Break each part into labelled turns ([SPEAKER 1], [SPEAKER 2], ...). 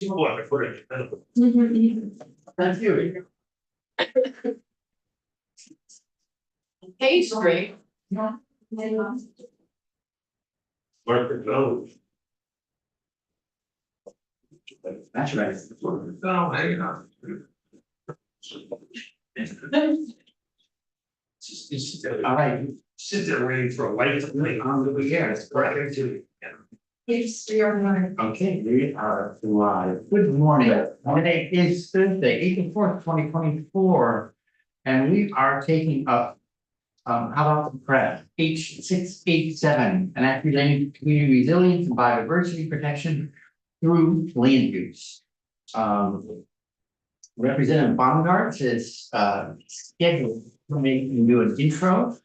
[SPEAKER 1] Thank you.
[SPEAKER 2] Page three.
[SPEAKER 1] Mark it down.
[SPEAKER 3] That's right.
[SPEAKER 1] No, hang on.
[SPEAKER 3] All right.
[SPEAKER 1] Sit there waiting for a light to play on the
[SPEAKER 3] Yes, correct.
[SPEAKER 2] Page three or nine.
[SPEAKER 3] Okay, we are live. Good morning. Today is Thursday, April 4th, 2024. And we are taking up, how about the press, H687, an act relating to community resilience and biodiversity protection through land use. Representative Baumgart is scheduled to make me do an intro.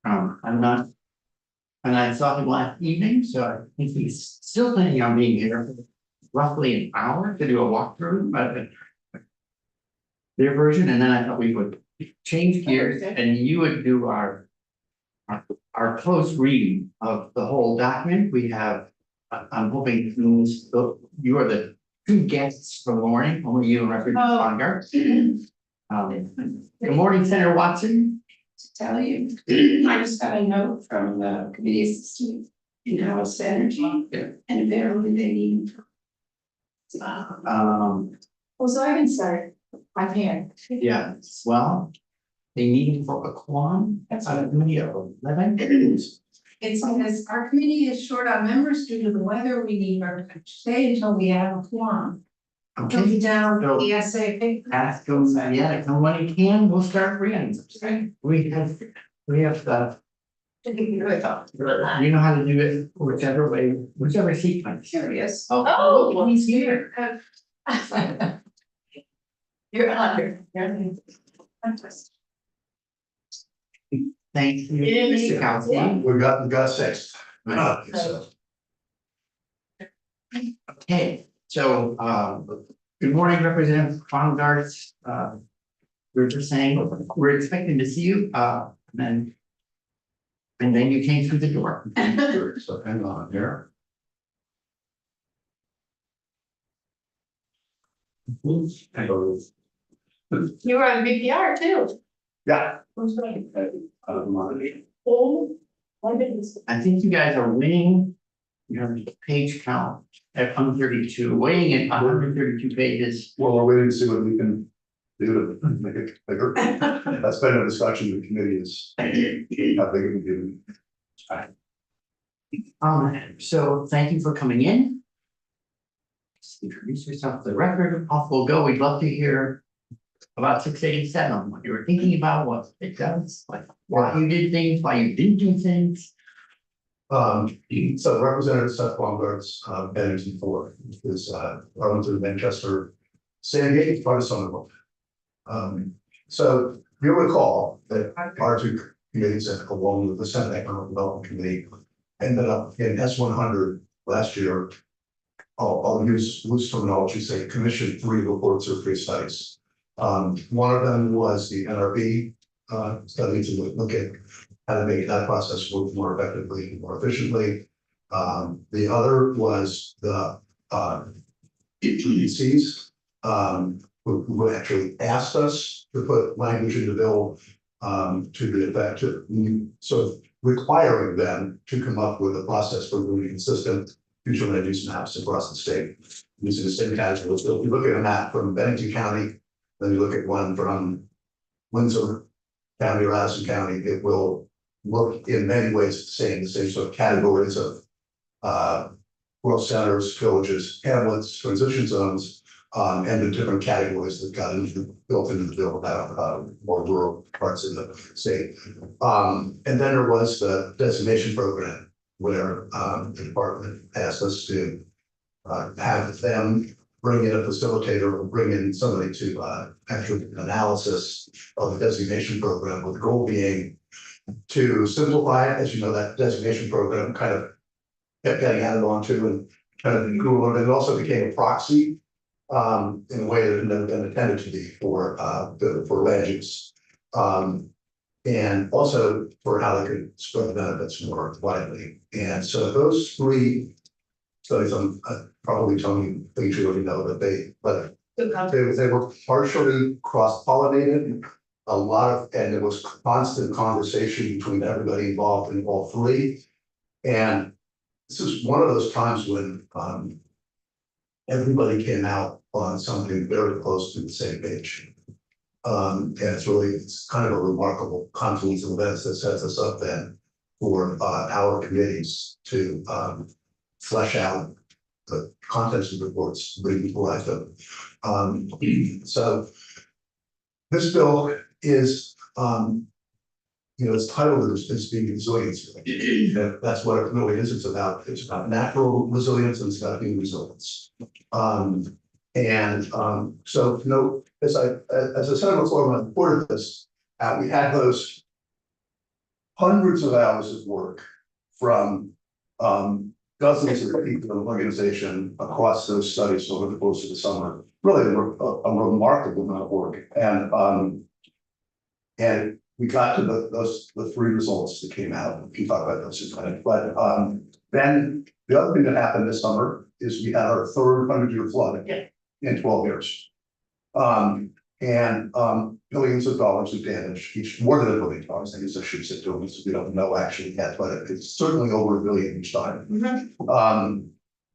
[SPEAKER 3] I'm not, and I saw him last evening, so I think he's still planning on being here for roughly an hour to do a walkthrough, but their version, and then I thought we would change gears and you would do our close reading of the whole document. We have, I'm hoping you are the two guests for the morning, only you and Representative Baumgart. Good morning, Senator Watson.
[SPEAKER 4] To tell you, I just got a note from the committee assistant in House Energy, and apparently they need.
[SPEAKER 3] Um,
[SPEAKER 2] Oh, so I can start. I can.
[SPEAKER 3] yeah, well, they need for a quorum, that's a committee of 11.
[SPEAKER 2] It's because our committee is short on members due to the weather. We need our to stay until we have a quorum. Comes
[SPEAKER 3] Okay,
[SPEAKER 2] down
[SPEAKER 3] So-
[SPEAKER 2] the SAP.
[SPEAKER 3] ask them, yeah, come when you can, we'll start reading. We have, you know how to do it whichever way, whichever sequence.
[SPEAKER 4] Curious.
[SPEAKER 2] Oh,
[SPEAKER 3] look, he's here.
[SPEAKER 2] You're under.
[SPEAKER 3] Thank you,
[SPEAKER 2] Yeah.
[SPEAKER 3] Mr. Councilman.
[SPEAKER 1] We got six.
[SPEAKER 3] So, okay, so, good morning, Representative Baumgart. We were just saying, we're expecting to see you, and then you came through the door.
[SPEAKER 1] So hang on here.
[SPEAKER 2] You were on VPR too.
[SPEAKER 1] Yeah.
[SPEAKER 2] Who's right?
[SPEAKER 1] Money.
[SPEAKER 2] Oh, my goodness.
[SPEAKER 3] I think you guys are winning your page count at 132, weighing in 132 pages.
[SPEAKER 1] Well, we're waiting to see what we can do to make it bigger. That's been a discussion with the committee is how big it can be.
[SPEAKER 3] So thank you for coming in. Just introduce yourself to the record. Off we'll go. We'd love to hear about 687, what you were thinking about, what it does, like why you did things, why you didn't do things.
[SPEAKER 1] So Representative Seth Baumgart's energy for is Arlington, Manchester, San Diego, part of Somerville. So you'll recall that our two committees, along with the Senate Economic Development Committee, ended up in S100 last year. I'll use loose terminology, say commissioned 3 reports or 3 studies. One of them was the NRB study to look at how to make that process work more effectively and more efficiently. The other was the EPCs, who actually asked us to put language in the bill to the effect of sort of requiring them to come up with a process for really consistent future land use maps across the state using the same categories. So if you look at a map from Bennington County, then you look at one from Windsor County or Addison County, it will look in many ways the same sort of categories of growth centers, villages, hamlets, transition zones, and the different categories that got built into the bill about more rural parts of the state. And then there was the designation program where the department asked us to have them bring in a facilitator or bring in somebody to actually analysis of the designation program, with the goal being to simplify it. As you know, that designation program kind of kept getting added onto and kind of grew, and it also became a proxy in a way that had never been intended to be for land use. And also for how they could spread the benefits more widely. And so those 3 studies on, probably Tony, things you already know that they were partially cross-pollinated. A lot of, and there was constant conversation between everybody involved in all three. And this is one of those times when, everybody came out on something very close to the same page. And it's kind of a remarkable confluence of events that sets us up then for our committees to flesh out the contents of the reports, bring people like them. So this bill is, it's titled as being resilience. That's what it really is. It's about natural resilience and it's about being resilience. So, as I said before when I reported this, we had those hundreds of hours of work from dozens of people in the organization across those studies over the course of the summer. Really a remarkable amount of work. And we got to the three results that came out. We can talk about those in a minute. But then the other thing that happened this summer is we had our third 100-year flood in 12 years. Billions of dollars of damage, more than $1 billion. I guess I should say billions, we don't know actually yet, but it's certainly over $1 billion each time.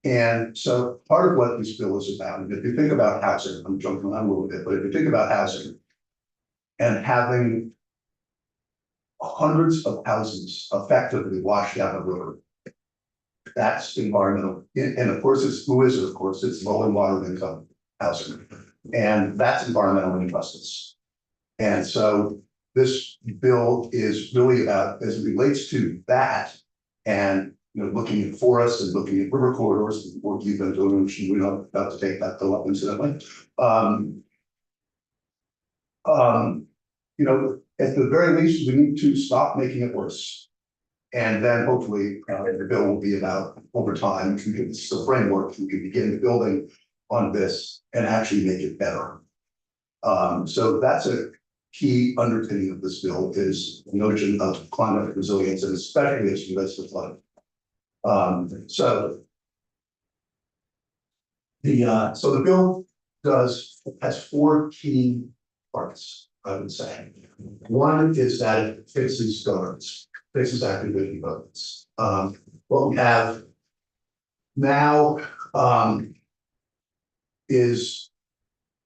[SPEAKER 1] And so part of what this bill is about, and if you think about housing, I'm jumping around a little bit, but if you think about housing and having hundreds of houses effectively washed down the river, that's environmental. And of course, it's low and moderate income housing. And that's environmental injustice. And so this bill is really about, as it relates to that, and looking at forests and looking at river corridors, the work you've been doing, which we're not about to take that bill up incidentally. At the very least, we need to stop making it worse. And then hopefully the bill will be about over time, it's the framework, we can begin building on this and actually make it better. So that's a key underpinning of this bill is the notion of climate resilience, and especially as it relates to flooding. So the bill has four key parts, I would say. One is that it fixes governance, fixes activity governance. What we have now is,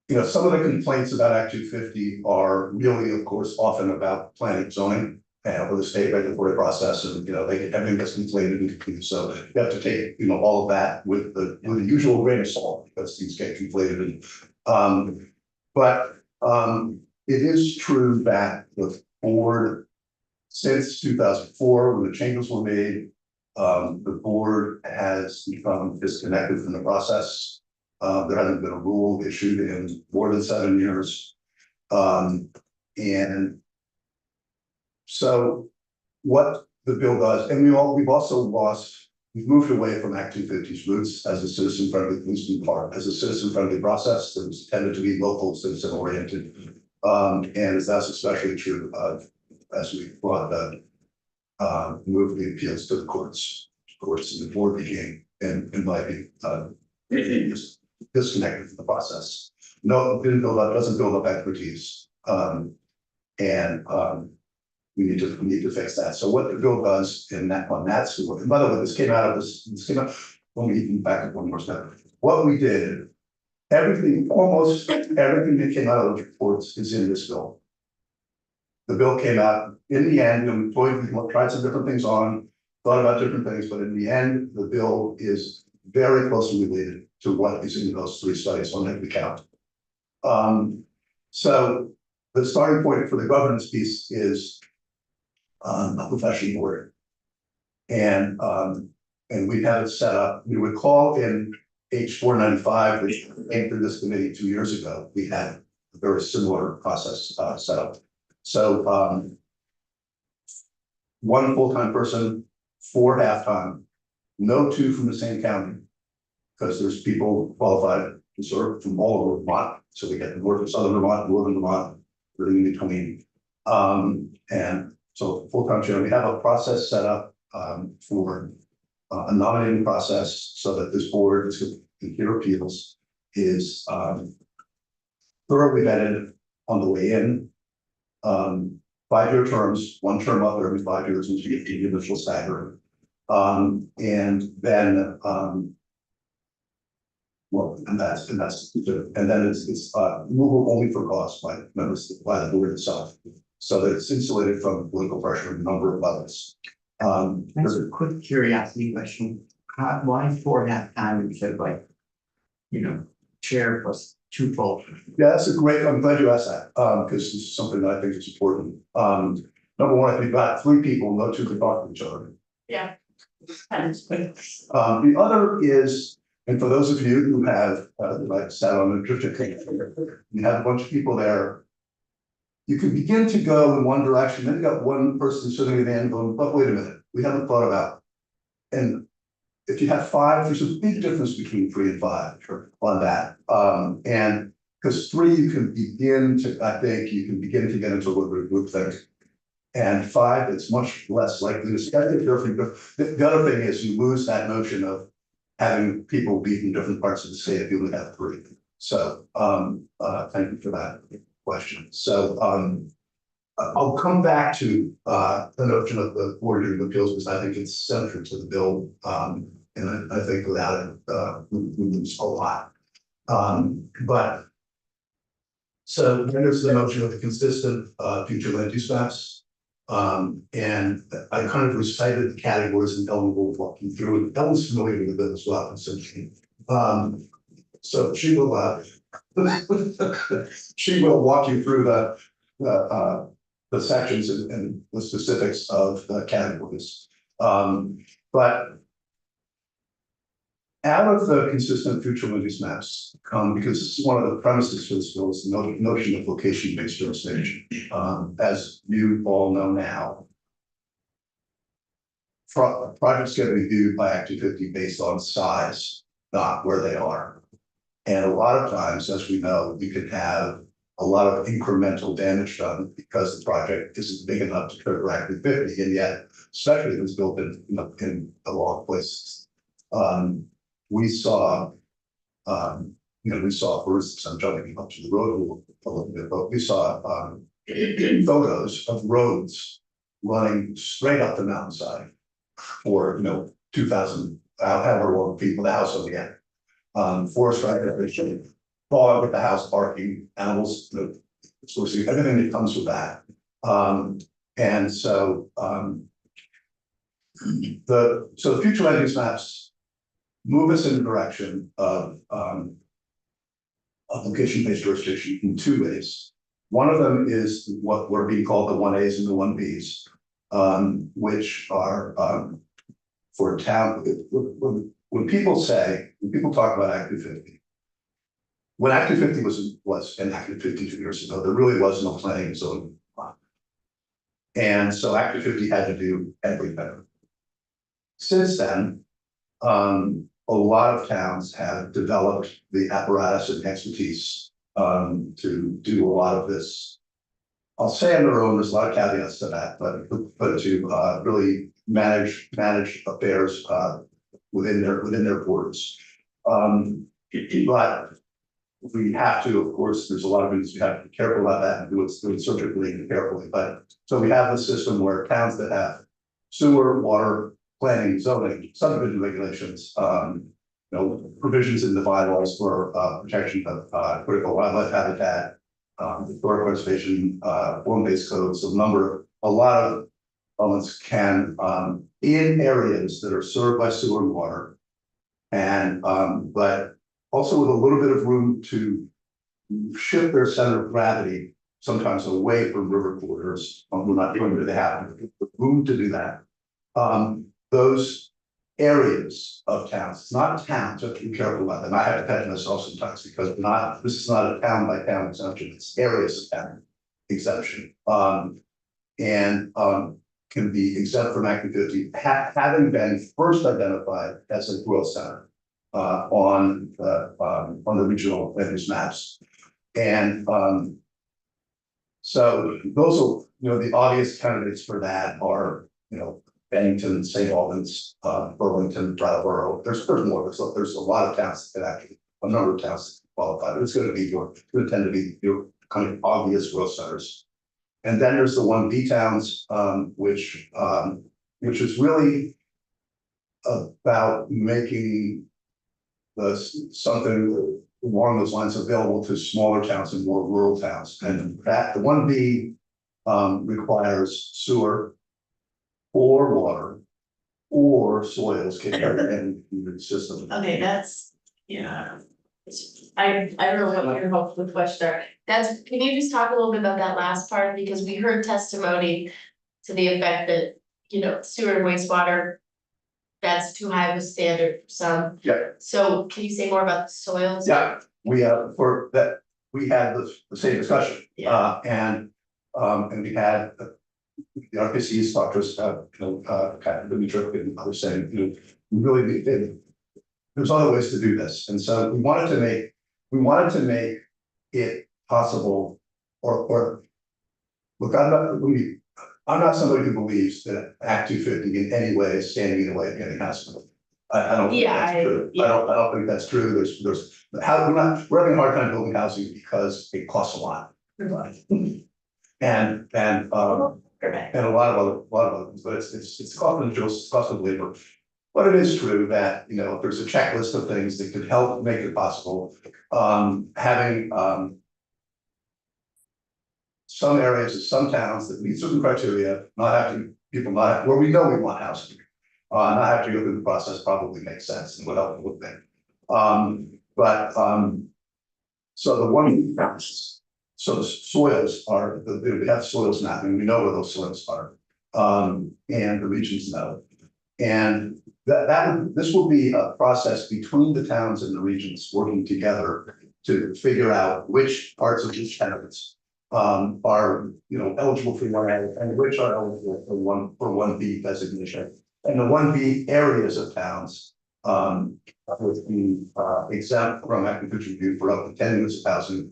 [SPEAKER 1] some of the complaints about Act 250 are really, of course, often about planning zoning or the state regulatory process, and everything gets conflated and confused. So you have to take all of that with the usual grain of salt because things get conflated. But it is true that the board, since 2004, when the changes were made, the board has become disconnected from the process. There hasn't been a rule issued in more than 7 years. And so what the bill does, and we've moved away from Act 250's roots as a citizen-friendly, at least in part, as a citizen-friendly process that was tended to be local, citizen-oriented. And that's especially true as we brought moved the appeals to the courts. And the board became, in my view, disconnected from the process. No, doesn't build up expertise. We need to fix that. So what the bill does on that score, and by the way, this came out, let me even back up one more step. What we did, almost everything that came out of the reports is in this bill. The bill came out in the end, and we tried some different things on, thought about different things, but in the end, the bill is very closely related to what is in those three studies on every count. So the starting point for the governance piece is a professional board. And we have it set up. We would call in H495, which came through this committee 2 years ago. We had a very similar process set up. So one full-time person, 4 half-time, no 2 from the same county, because there's people qualified to serve from all over Vermont. So we get north of southern Vermont, northern Vermont, really in between. And so full-time chair, we have a process set up for a nominating process so that this board is to hear appeals is thoroughly vetted on the way in. 5-year terms, 1 term up every 5 years, and you get the initial staggering. And then well, and then it's removal only for cost by members by the board itself, so that it's insulated from political pressure in a number of levels.
[SPEAKER 3] That's a quick curiosity question. Why 4.5 times instead of like, chair plus 2 full?
[SPEAKER 1] Yeah, that's a great, I'm glad you asked that, because this is something that I think is important. Number one, if you've got 3 people, no 2 can talk to each other.
[SPEAKER 4] Yeah. That's quick.
[SPEAKER 1] The other is, and for those of you who have, like sat on a drifted you have a bunch of people there, you can begin to go in one direction, then you got one person sitting at the end going, but wait a minute, we haven't thought about. And if you have 5, there's a big difference between 3 and 5 on that. And because 3, you can begin to, I think you can begin to get into a little bit of group thing. And 5, it's much less likely to stay different. The other thing is you lose that notion of having people be from different parts of the state if you only have 3. So thank you for that question. So I'll come back to the notion of the board of appeals because I think it's central to the bill. And I think without it, we lose a lot. But so then there's the notion of the consistent future land use maps. And I kind of recited the categories and Ellen will walk you through it. Ellen's familiar with it as well, essentially. So she will she will walk you through the sections and the specifics of the categories. But out of the consistent future land use maps, because this is one of the premises for this bill, is the notion of location-based jurisdiction. As you all know now, projects get reviewed by Act 250 based on size, not where they are. And a lot of times, as we know, you can have a lot of incremental damage done because the project isn't big enough to trigger Act 250, and yet, especially if it's built in the wrong places. We saw, we saw, for instance, I'm jumping up to the road a little bit, but we saw photos of roads running straight up the mountainside for, 2,000, however long people, the house on the end. Forest right, fog with the house, parking, animals, sourcing, everything that comes with that. And so, the future land use maps move us in the direction of location-based jurisdiction in 2 ways. One of them is what we're being called the 1As and the 1Bs, which are for town. When people talk about Act 250, when Act 250 was enacted 52 years ago, there really was no planning and zoning. And so Act 250 had to do everything. Since then, a lot of towns have developed the apparatus and expertise to do a lot of this. I'll say on their own, there's a lot of caveats to that, but to really manage affairs within their borders. But we have to, of course, there's a lot of reasons we have to be careful about that and do it surgically and carefully. But so we have a system where towns that have sewer, water, planning, zoning, subdivision regulations, provisions in the bylaws for protection of critical wildlife habitat, historic preservation, form-based codes, a lot of elements can in areas that are served by sewer and water, and but also with a little bit of room to shift their center of gravity, sometimes away from river corridors. We're not going to have room to do that. Those areas of towns, it's not towns, so be careful about them. I have to catch myself sometimes because this is not a town by town exemption, it's areas of town exemption. Can be exempt from Act 250, having been first identified as a growth center on the regional land use maps. And so those are, the obvious candidates for that are, Bennington, St. Albans, Burlington, Brattleboro. There's more, there's a lot of towns that actually, a number of towns that qualify, but it's gonna be it's gonna tend to be your kind of obvious growth centers. And then there's the 1B towns, which is really about making something along those lines available to smaller towns and more rural towns. And that the 1B requires sewer or water or soils in the system.
[SPEAKER 5] Okay, that's, yeah. I don't know what your hope with Western, can you just talk a little bit about that last part, because we heard testimony to the effect that, you know, sewer and wastewater. That's too high of a standard for some.
[SPEAKER 1] Yeah.
[SPEAKER 5] So can you say more about the soils?
[SPEAKER 1] Yeah, we have for that, we had the same discussion.
[SPEAKER 5] Yeah.
[SPEAKER 1] And we had the RPCs talked to us about, kind of the trip and others saying, we really did. There's other ways to do this. And so we wanted to make it possible or look, I'm not somebody who believes that Act 250 in any way is standing in the way of getting housing. I don't think
[SPEAKER 5] Yeah,
[SPEAKER 1] that's true.
[SPEAKER 5] yeah.
[SPEAKER 1] I don't think that's true. We're having a hard time building housing because it costs a lot. And
[SPEAKER 5] Correct.
[SPEAKER 1] a lot of other things, but it's cost of materials, it's cost of labor. But it is true that, if there's a checklist of things that could help make it possible, having some areas of some towns that meet certain criteria, not having people where we know we want housing. Not have to go through the process probably makes sense and would help a little bit. So the one, so the soils are, we have soils mapping, we know where those soils are. And the regions know. And this will be a process between the towns and the regions working together to figure out which parts of each towns are eligible for one and which are eligible for 1B designation. And the 1B areas of towns would be exempt from agriculture review for up to 10 units of housing.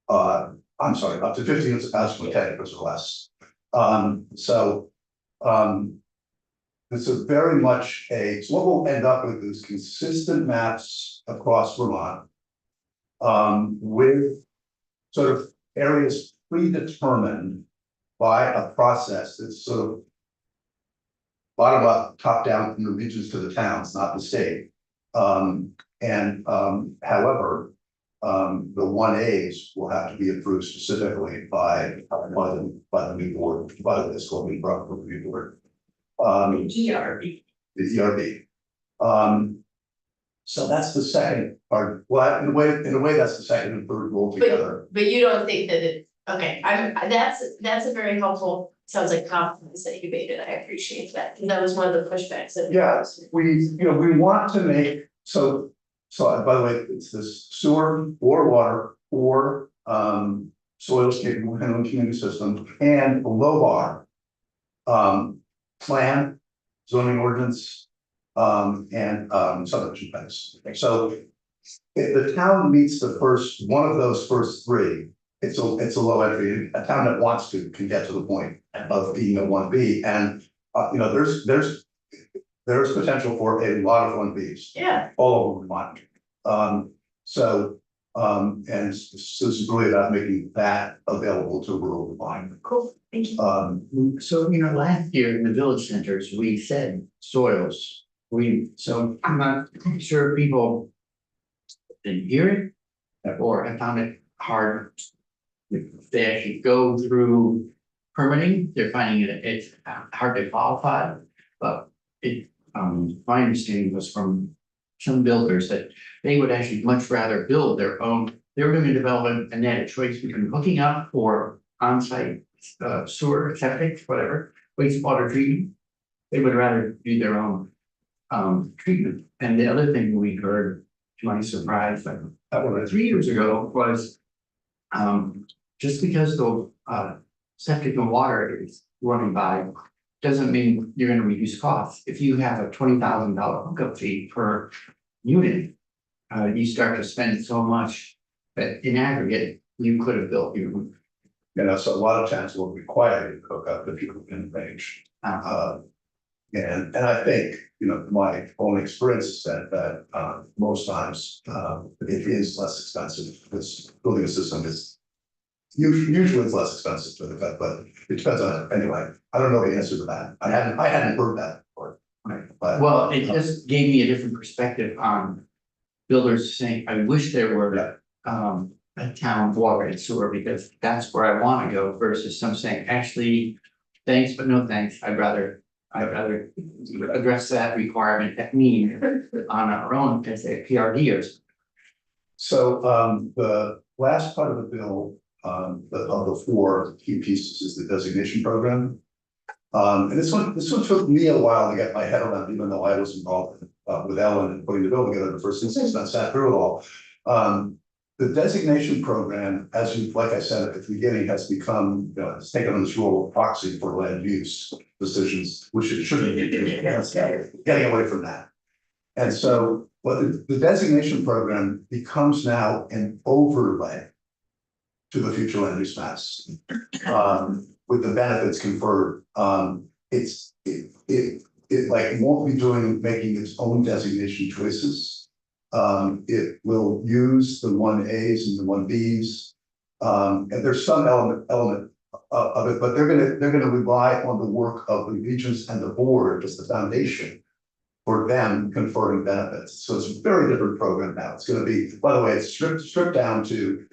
[SPEAKER 1] I'm sorry, up to 15 units of housing with 10 acres or less. It's a very much so what we'll end up with is consistent maps across Vermont. With sort of areas predetermined by a process that's sort of bottom up, top down from the regions to the towns, not the state. However, the 1As will have to be approved specifically by the new board, by the school review board.
[SPEAKER 5] GRB.
[SPEAKER 1] The ERB. So that's the second part. Well, in a way, that's the second and third goal together.
[SPEAKER 5] But you don't think that okay, that's a very helpful, sounds like confidence that you made it, I appreciate that, and that was one of the pushbacks that.
[SPEAKER 1] Yeah, we want to make, so by the way, it's this sewer or water or soils capable of handling community system and a low bar. Plan, zoning ordinance, and subdivision plans. So if the town meets one of those first three, it's a low entry. A town that wants to can get to the point of being a 1B, and there's potential for a lot of 1Bs.
[SPEAKER 5] Yeah.
[SPEAKER 1] All over Vermont. And this is really about making that available to rural Vermont.
[SPEAKER 5] Cool, thank you.
[SPEAKER 3] So, last year in the village centers, we said soils. So I'm not sure people didn't hear it or have found it hard. If they actually go through permitting, they're finding it's hard to qualify, but my understanding was from some builders that they would actually much rather build their own. They were doing a development and they had a choice between hooking up or on-site sewer, septic, whatever, wastewater treatment. They would rather do their own treatment. And the other thing we heard, to my surprise, like 3 years ago, was just because the septic and water is running by doesn't mean you're going to reduce costs. If you have a $20,000 hookup fee per unit, you start to spend so much that in aggregate you could have built your.
[SPEAKER 1] So a lot of towns will require you to hook up if you can range. And I think, my own experience said that, most times, it is less expensive, because building a system is usually it's less expensive to the cut, but it depends on it. Anyway, I don't know the answer to that. I hadn't heard that before. But,
[SPEAKER 3] Well, it just gave me a different perspective on builders saying, I wish there were a town water and sewer, because that's where I wanna go, versus some saying, actually, thanks, but no thanks, I'd rather address that requirement at need on our own as a PRDers.
[SPEAKER 1] So, the last part of the bill, of the four key pieces is the designation program. And this one took me a while to get my head around, even though I was involved with Ellen and putting the bill together in the first instance, and I sat through it all. The designation program, like I said at the beginning, has become, it's taken on this role of proxy for land use decisions, which it shouldn't be. Getting away from that. And so, what the designation program becomes now an overlay to the future land use maps, with the benefits conferred. It like won't be making its own designation choices. It will use the 1As and the 1Bs. And there's some element of it, but they're gonna rely on the work of the regions and the board as the foundation for them conferring benefits. So it's a very different program now. It's gonna be, by the way, it's stripped down to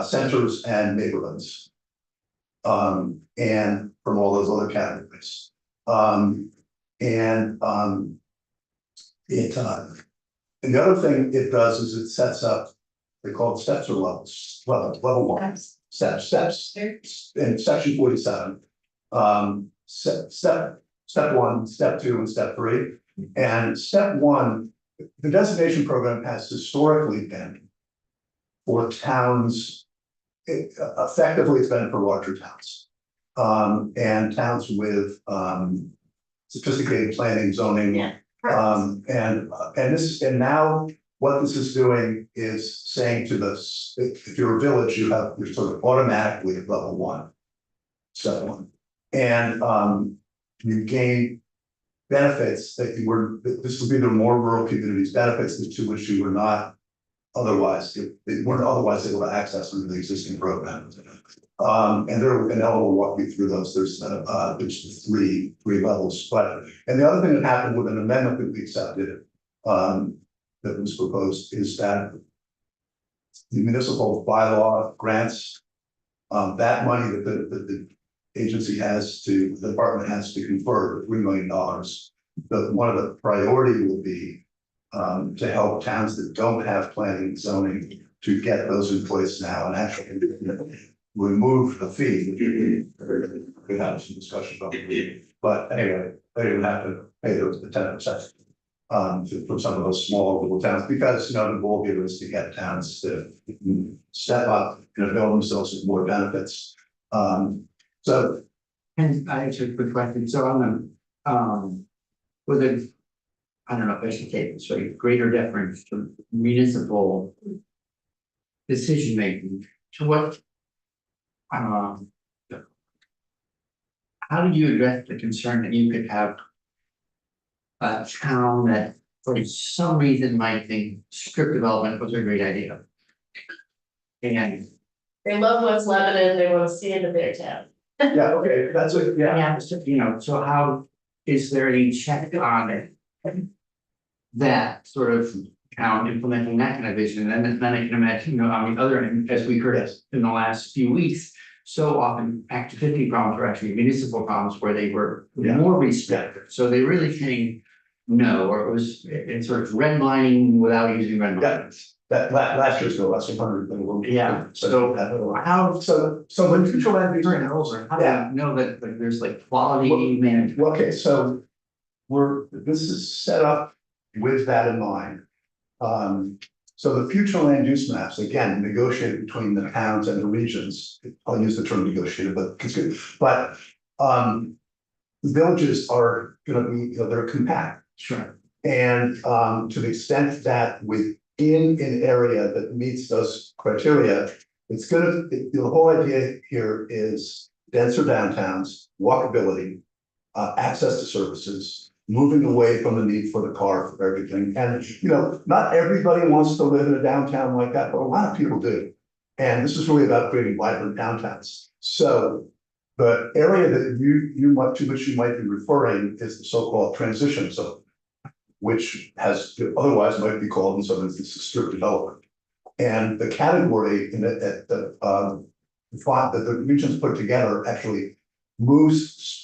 [SPEAKER 1] centers and neighborhoods. And from all those other categories. And the other thing it does is it sets up, they call it steps or levels, level one, steps, in section 47. Step one, step two, and step three. And step one, the designation program has historically been for towns. Effectively, it's been for larger towns. And towns with sophisticated planning, zoning.
[SPEAKER 5] Yeah.
[SPEAKER 1] And now what this is doing is saying to this, if you're a village, you're sort of automatically at level one, step one. And you gain benefits that this would be the more rural communities benefits to which you were not otherwise, they weren't otherwise able to access under the existing program. And Ellen will walk you through those. There's three levels. And the other thing that happened with an amendment that we accepted, that was proposed, is that the municipal bylaw grants, that money that the agency the department has to confer $3 million. But one of the priority will be to help towns that don't have planning and zoning to get those in place now and actually remove the fee. We had some discussion about it, but anyway, they didn't have to pay the 10% for some of those small little towns, because the goal here is to get towns to step up and avail themselves with more benefits. So,
[SPEAKER 3] And I actually have a quick question, so on the, with a, I don't know if I should take this, right, greater deference to municipal decision making, to what, how do you address the concern that you could have a town that for some reason might think strip development was a great idea? And
[SPEAKER 5] They love West Lebanon, they want to see it in their town.
[SPEAKER 1] yeah, okay, that's it, yeah.
[SPEAKER 3] yeah, so, so how is there any check on it? That sort of town implementing that kind of vision, and then I can imagine, on the other end, as we heard
[SPEAKER 1] Yes.
[SPEAKER 3] in the last few weeks. So often Act 50 problems were actually municipal problems where they were more restrictive, so they really saying no, or it's sort of redlining without using redlining.
[SPEAKER 1] That last year's bill, that's 100.
[SPEAKER 3] Yeah, so how,
[SPEAKER 1] So when future land use.
[SPEAKER 3] turn it over, how do
[SPEAKER 1] Yeah.
[SPEAKER 3] you know that like, there's like quality management?
[SPEAKER 1] Okay, so this is set up with that in mind. So the future land use maps, again, negotiated between the towns and the regions. I'll use the term negotiated, but villages are gonna be, they're compact.
[SPEAKER 3] Sure.
[SPEAKER 1] And to the extent that within an area that meets those criteria, the whole idea here is denser downtowns, walkability, access to services, moving away from the need for the car for everything. And, not everybody wants to live in a downtown like that, but a lot of people do. And this is really about creating vibrant downtowns. So the area that to which you might be referring is the so-called transition zone, which otherwise might be called in some instances strip development. And the category that the regions put together actually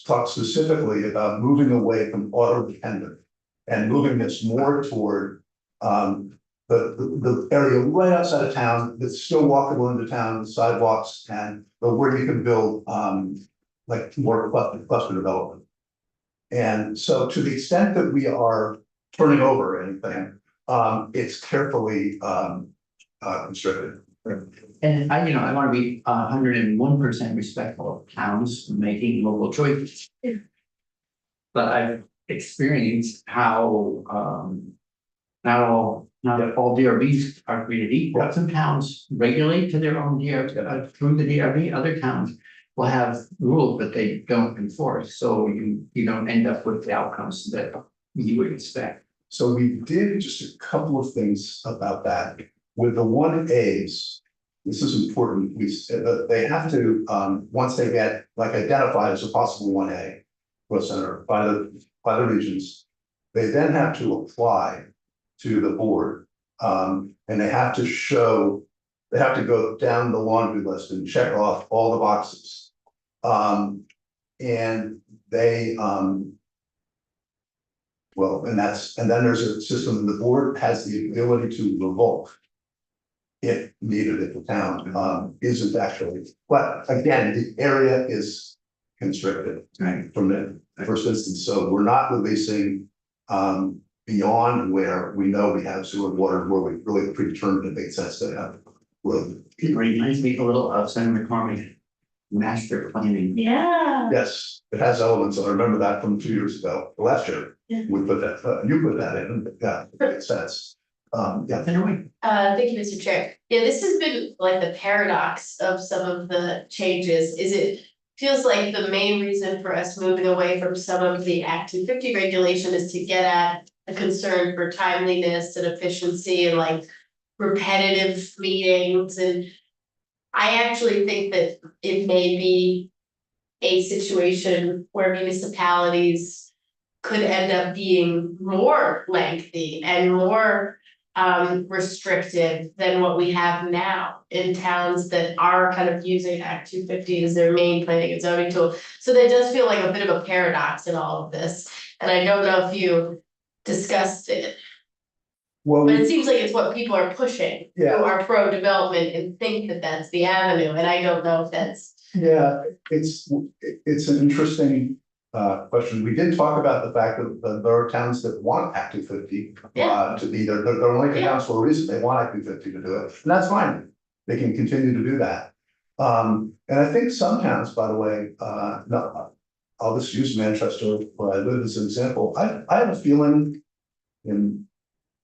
[SPEAKER 1] talks specifically about moving away from auto dependent and moving this more toward the area right outside of town that's still walkable into town, sidewalks, but where you can build like more cluster development. And so to the extent that we are turning over anything, it's carefully constricted.
[SPEAKER 3] And I want to be 101% respectful of towns making local choices. But I've experienced how not all DRBs are created equal. Some towns regulate to their own DRB through the DRB. Other towns will have rules, but they don't enforce. So you don't end up with the outcomes that you would expect.
[SPEAKER 1] So we did just a couple of things about that. With the 1As, this is important, they have to, once they get identified as a possible 1A growth center by the regions, they then have to apply to the board. And they have to go down the laundry list and check off all the boxes. And they, and then there's a system, the board has the ability to revoke if needed at the town, isn't actually, but again, the area is constricted from the first instance. So we're not releasing beyond where we know we have sewer and water, where we really predetermined it makes sense to have.
[SPEAKER 3] It reminds me a little of Senator McCormick master planning.
[SPEAKER 5] Yeah.
[SPEAKER 1] Yes, it has elements. I remember that from 2 years ago, last year.
[SPEAKER 5] Yeah.
[SPEAKER 1] We put that, you put that in, yeah, it makes sense. Yeah.
[SPEAKER 3] Anyway,
[SPEAKER 5] Thank you, Mr. Chair. Yeah, this has been like the paradox of some of the changes, is it feels like the main reason for us moving away from some of the Act 250 regulation is to get at a concern for timeliness and efficiency and like repetitive meetings. And I actually think that it may be a situation where municipalities could end up being more lengthy and more restrictive than what we have now in towns that are kind of using Act 250 as their main planning and zoning tool. So that does feel like a bit of a paradox in all of this. And I don't know if you discussed it,
[SPEAKER 1] Well,
[SPEAKER 5] but it seems like it's what people are pushing who
[SPEAKER 1] Yeah.
[SPEAKER 5] are pro-development and think that that's the avenue. And I don't know if that's.
[SPEAKER 1] yeah, it's an interesting question. We did talk about the fact that there are towns that want Act 250 to be there. They're only towns for a reason. They want Act 250 to do it, and that's fine. They can continue to do that. And I think some towns, by the way, I'll just use Manchester where I live as an example. I have a feeling, and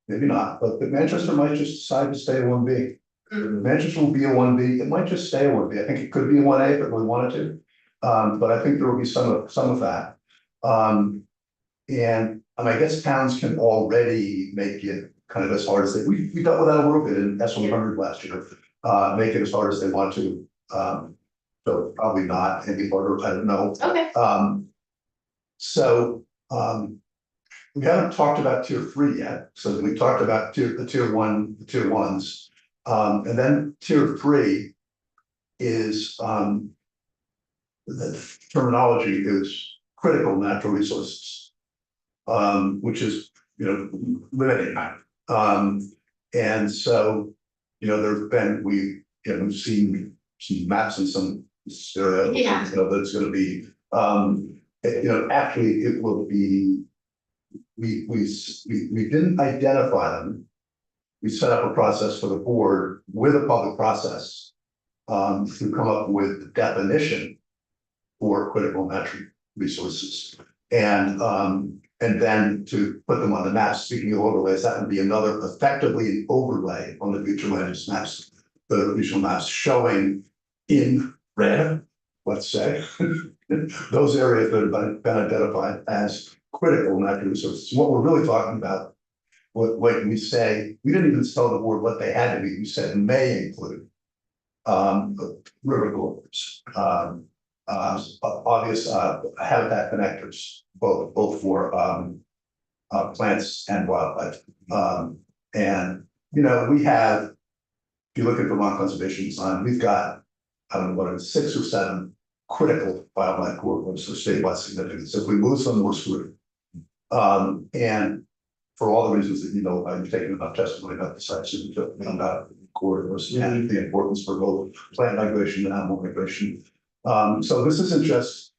[SPEAKER 1] maybe not, but that Manchester might just decide to stay 1B. Manchester will be a 1B. It might just stay a 1B. I think it could be a 1A if it really wanted to. But I think there will be some of that. And I guess towns can already make it kind of as hard as we dealt with that a little bit in S100 last year. Make it as hard as they want to. So probably not any harder, I don't know.
[SPEAKER 5] Okay.
[SPEAKER 1] We haven't talked about tier 3 yet. So we talked about the tier 1, the tier 1s. And then tier 3 is the terminology is critical natural resources, which is limiting. And so we've seen some maps and some stereo that's going to be actually it will be we didn't identify them. We set up a process for the board with a public process to come up with the definition for critical natural resources. And then to put them on the maps. Speaking of overlays, that would be another effectively an overlay on the future land use maps, the regional maps showing in red let's say. Those areas that have been identified as critical natural resources. What we're really talking about, what we say, we didn't even tell the board what they had to be, we said may include. River corridors, obvious habitat connectors, both for plants and wildlife. And you know, we have, if you look at Vermont Conservation Design, we've got, I don't know what it is, 6 or 7 critical wildlife corridors of statewide significance. If we lose them, we're screwed. And for all the reasons that you know, I've taken enough testimony about the sites and about corridors and the importance for both plant migration and animal migration. So this isn't just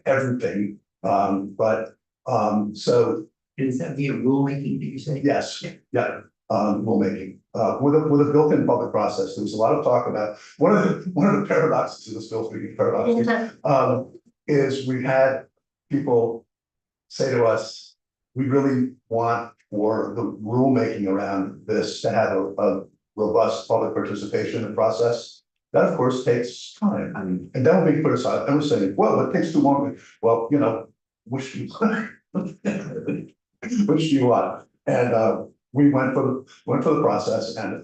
[SPEAKER 1] everything, but so
[SPEAKER 3] Is that via rulemaking, did you say?
[SPEAKER 1] yes, yeah, rulemaking, with a built-in public process. There's a lot of talk about, one of the paradoxes of this bill, speaking of paradoxes, is we've had people say to us, we really want for the rulemaking around this to have a robust public participation in the process. That of course takes time, and that will be criticized. And we're saying, well, it takes too long. Well, you know, which do you want? Which do you want? And we went for the process, and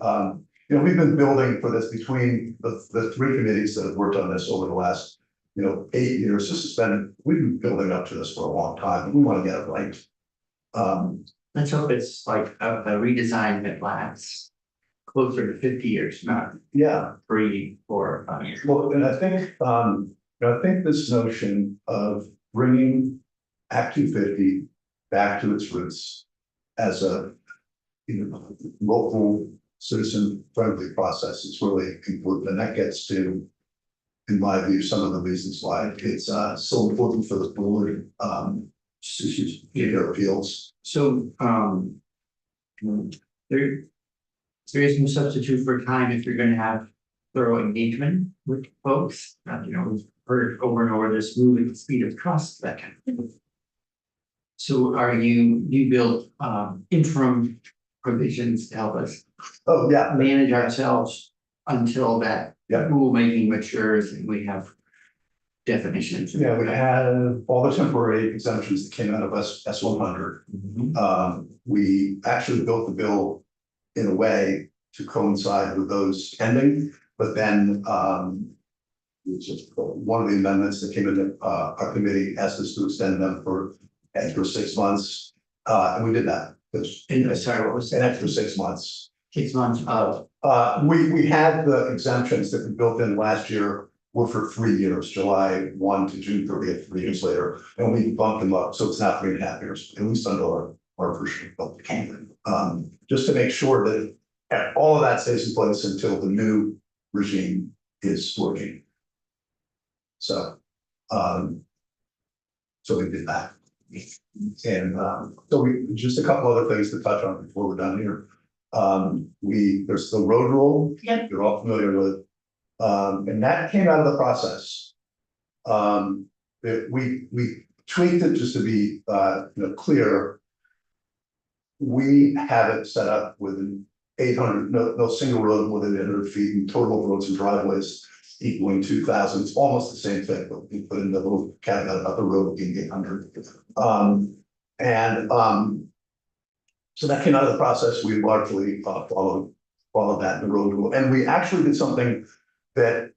[SPEAKER 1] you know, we've been building for this between the 3 committees that have worked on this over the last, you know, 8 years. We've been building up to this for a long time, and we want to get it right.
[SPEAKER 3] Let's hope it's like a redesign that lasts closer to 50 years, not
[SPEAKER 1] Yeah,
[SPEAKER 3] 3, 4, 5 years.
[SPEAKER 1] well, and I think this notion of bringing Act 250 back to its roots as a, you know, local citizen friendly process is really important, and that gets to, in my view, some of the reasons why it's so important for the board to hear appeals.
[SPEAKER 3] So, there is no substitute for time if you're gonna have thorough engagement with folks. You know, we've heard over and over this move at the speed of trust, that kind of thing. So you build interim provisions to help us
[SPEAKER 1] Oh, yeah,
[SPEAKER 3] manage ourselves until that
[SPEAKER 1] Yeah.
[SPEAKER 3] rulemaking matures and we have definitions.
[SPEAKER 1] yeah, we had all the temporary exemptions that came out of S100. We actually built the bill in a way to coincide with those ending, but then it's just one of the amendments that came into our committee asked us to extend them for extra 6 months, and we did that.
[SPEAKER 3] Sorry, what was
[SPEAKER 1] An
[SPEAKER 3] that?
[SPEAKER 1] extra 6 months.
[SPEAKER 3] 6 months of,
[SPEAKER 1] We had the exemptions that we built in last year were for 3 years, July 1 to June 30th, 3 years later, and we bumped them up, so it's now 3.5 years, at least under our version of the canon. Just to make sure that all of that stays in place until the new regime is working. So, so we did that. And so just a couple other things to touch on before we're done here. There's the road rule.
[SPEAKER 5] Yep.
[SPEAKER 1] You're all familiar with. And that came out of the process. We tweaked it just to be you know, clear. We have it set up with an 800, no single road more than 800 feet, and total roads and driveways equaling 2,000. It's almost the same thing, but we put in the little caveat about the road being 800. So that came out of the process. We largely followed that in the road rule, and we actually did something that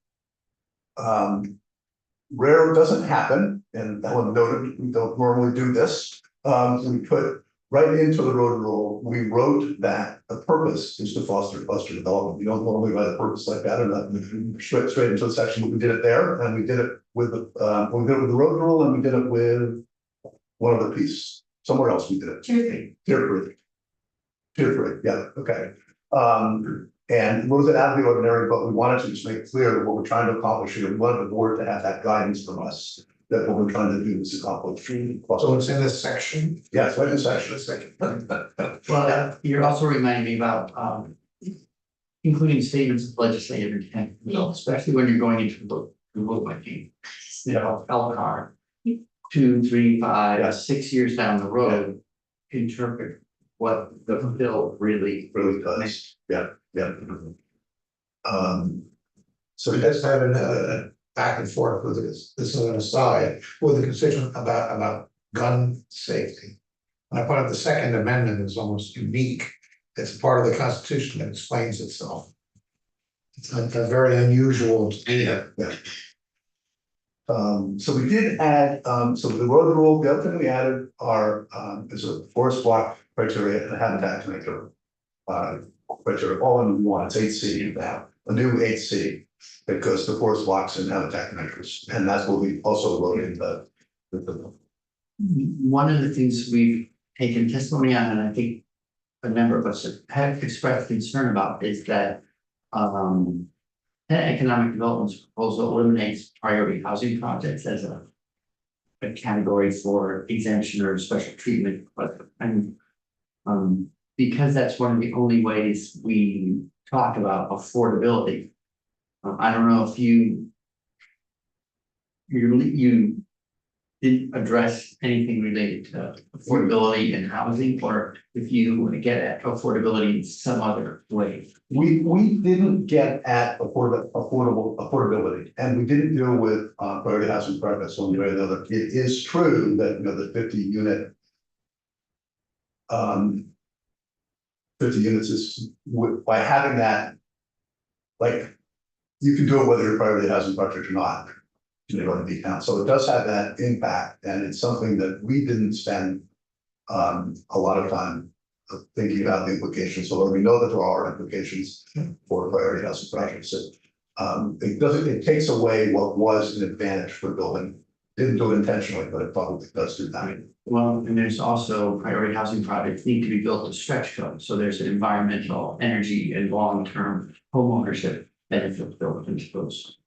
[SPEAKER 1] rare doesn't happen, and Ellen noted we don't normally do this. We put right into the road rule, we wrote that the purpose is to foster cluster development. We don't normally write a purpose like that, and straight into the section, but we did it there, and we did it with the road rule, and we did it with one other piece. Somewhere else we did it. Tier 3, yeah, okay. And was it out of the ordinary, but we wanted to just make clear that what we're trying to accomplish here, we wanted the board to have that guidance from us, that what we're trying to do is accomplish.
[SPEAKER 6] So it's in this section?
[SPEAKER 1] Yes, right in the section.
[SPEAKER 3] well, you're also reminding me about including statements of legislative intent, especially when you're going into the rulemaking. You know, LCAR, 2, 3, 5,
[SPEAKER 1] Yeah.
[SPEAKER 3] 6 years down the road, interpret what the bill really
[SPEAKER 1] does, yeah. So
[SPEAKER 6] So it does have an back and forth with this is an aside, with the constituent about gun safety. And I thought the Second Amendment is almost unique. It's part of the Constitution that explains itself. It's very unusual to me.
[SPEAKER 1] So we did add, so the road rule, the other thing we added are, is a forest block criteria and habitat maker. Criteria, all in one, it's 8C now, a new 8C that goes to forest blocks and habitat makers, and that's what we also wrote in the.
[SPEAKER 3] One of the things we've taken testimony on, and I think a number of us have expressed concern about, is that the economic development's proposal eliminates priority housing projects as a category for exemption or special treatment, but because that's one of the only ways we talk about affordability. I don't know if you didn't address anything related to affordability in housing, or if you want to get at affordability in some other way.
[SPEAKER 1] We didn't get at affordability, and we didn't deal with priority housing projects one way or the other. It is true that, you know, the 50 unit. 50 units is, by having that, like, you can do it whether you're priority housing project or not. You know, the account. So it does have that impact, and it's something that we didn't spend a lot of time thinking about the implications, although we know that there are implications for priority housing projects. It takes away what was an advantage for building. Didn't do it intentionally, but it probably does do that.
[SPEAKER 3] Well, and there's also priority housing projects need to be built to stretch code, so there's an environmental, energy, and long-term homeownership benefit built into those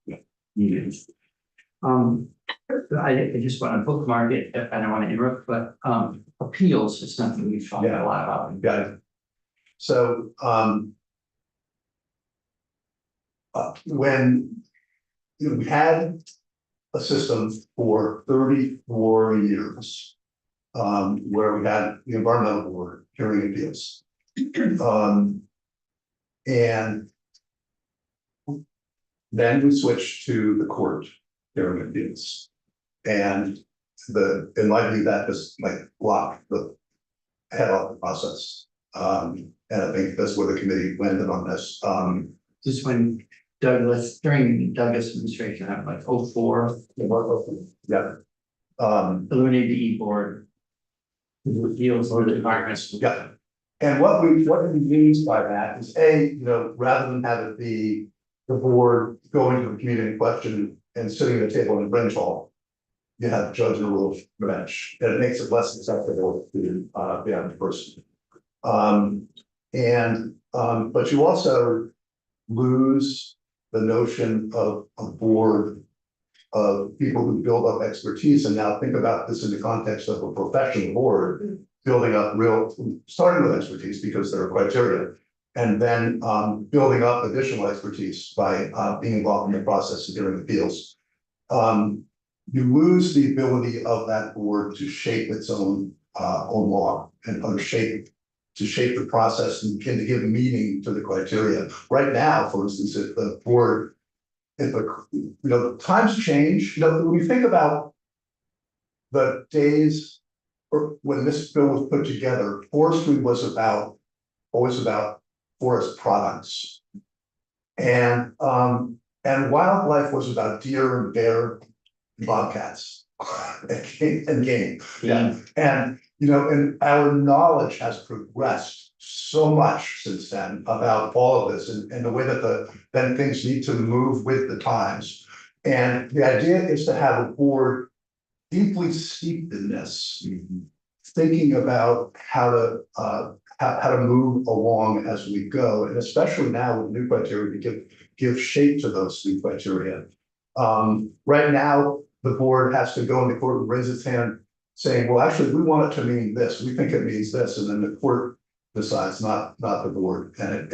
[SPEAKER 3] units. I just want to bookmark it, I don't want to interrupt, but appeals is something we've talked a lot about.
[SPEAKER 1] Got it. So when you know, we had a system for 34 years, where we had the environmental board hearing appeals. And then we switched to the court hearing appeals. And in my view, that just like blocked the head off the process. And I think that's where the committee landed on this.
[SPEAKER 3] This is when Douglas, during Douglas administration, I have like 04,
[SPEAKER 1] Yeah.
[SPEAKER 3] eliminated the e-board. Deals with the environments.
[SPEAKER 1] Yeah. And what we means by that is you know, rather than have it be the board going to the community in question and sitting at a table in the bench hall, you have the judge in the rule of the bench, and it makes it less acceptable to the average person. But you also lose the notion of a board of people who build up expertise, and now think about this in the context of a professional board building up starting with expertise because there are criteria, and then building up additional expertise by being involved in the process of hearing appeals. You lose the ability of that board to shape its own law and to shape the process and to give meaning to the criteria. Right now, for instance, if the board, you know, times change, you know, when you think about the days or when this bill was put together, forestry was always about forest products. And wildlife was about deer and bear and bobcats and game.
[SPEAKER 3] Yeah.
[SPEAKER 1] And you know, and our knowledge has progressed so much since then about all of this and the way that then things need to move with the times. And the idea is to have a board deeply steeped in this, thinking about how to move along as we go, and especially now with new criteria to give shape to those new criteria. Right now, the board has to go into court and raise its hand saying, well, actually, we want it to mean this. We think it means this. And then the court decides, not the board. And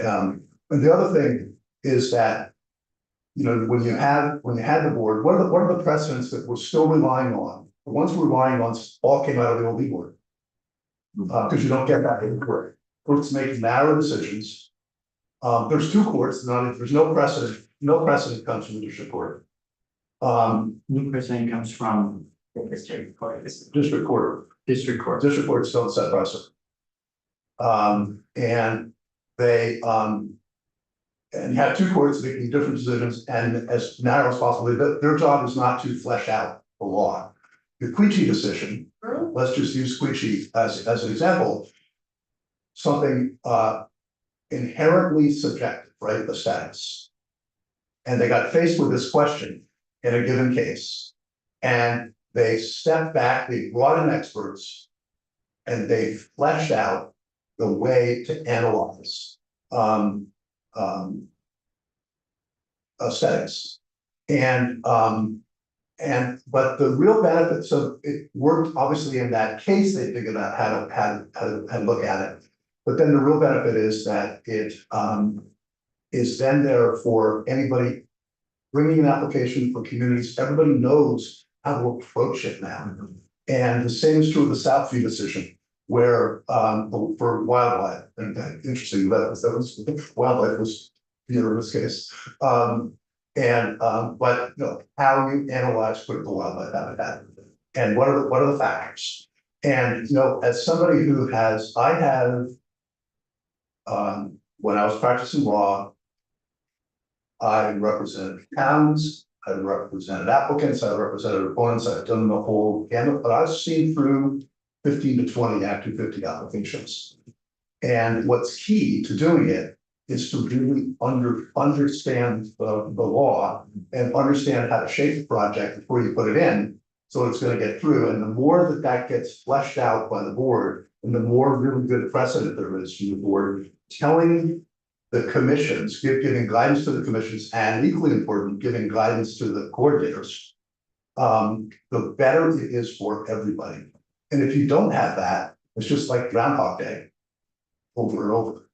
[SPEAKER 1] the other thing is that, you know, when you had the board, what are the precedents that we're still relying on? The ones we're relying on all came out of the old board. Because you don't get that in court. Courts make narrow decisions. There's two courts, there's no precedent. No precedent comes from the district court.
[SPEAKER 3] New president comes from the district court.
[SPEAKER 1] district court.
[SPEAKER 3] District court.
[SPEAKER 1] District courts don't set precedent. And they, and you have two courts making different decisions and as narrow as possible, their job is not to flesh out the law. The Queechee decision, let's just use Queechee as an example. Something, inherently subjective, right, the status. And they got faced with this question in a given case. And they stepped back, they brought in experts. And they fleshed out the way to analyze aesthetics. But the real benefit, so it worked obviously in that case, they figured out how to look at it. But then the real benefit is that it is then there for anybody bringing an application for communities, everybody knows how to approach it now. And the same is true of the Southview decision, where for wildlife, and interesting, that was wildlife was here in this case. But you know, how you analyze critical wildlife habitat and what are the factors? And you know, as somebody who has, I have when I was practicing law, I represented towns, I represented applicants, I represented opponents, I've done the whole gamut, but I've seen through 15 to 20 Act 250 applications. And what's key to doing it is to really understand the law and understand how to shape the project before you put it in, so it's going to get through. And the more that gets fleshed out by the board, and the more really good precedent there is from the board, telling the commissions, giving guidance to the commissions, and equally important, giving guidance to the coordinators, the better it is for everybody. And if you don't have that, it's just like Groundhog Day over and over.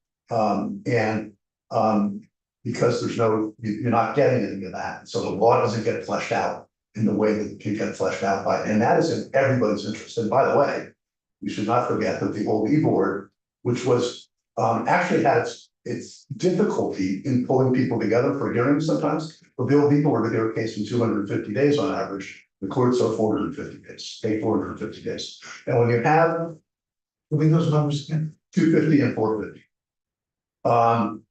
[SPEAKER 1] Because there's no, you're not getting any of that. So the law doesn't get fleshed out in the way that it can get fleshed out by, and that is in everybody's interest. And by the way, we should not forget that the old E-board, which was actually had its difficulty in pulling people together for hearings sometimes, but the old E-board would hear a case in 250 days on average. The courts are 450 days, take 450 days. And when you have,
[SPEAKER 6] Give me those numbers again.
[SPEAKER 1] 250 and 450.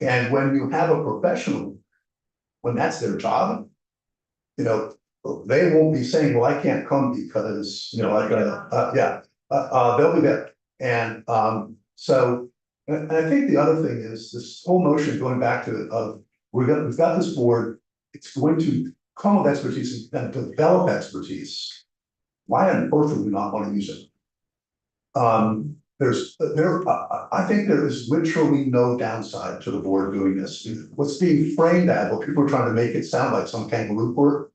[SPEAKER 1] And when you have a professional, when that's their job, you know, they won't be saying, well, I can't come because, you know, I gotta, they'll be there. And so, and I think the other thing is this whole notion going back to, we've got this board, it's going to come with expertise and develop expertise. Why on earth would we not want to use it? I think there is literally no downside to the board doing this. What's being framed at, what people are trying to make it sound like some kangaroo court,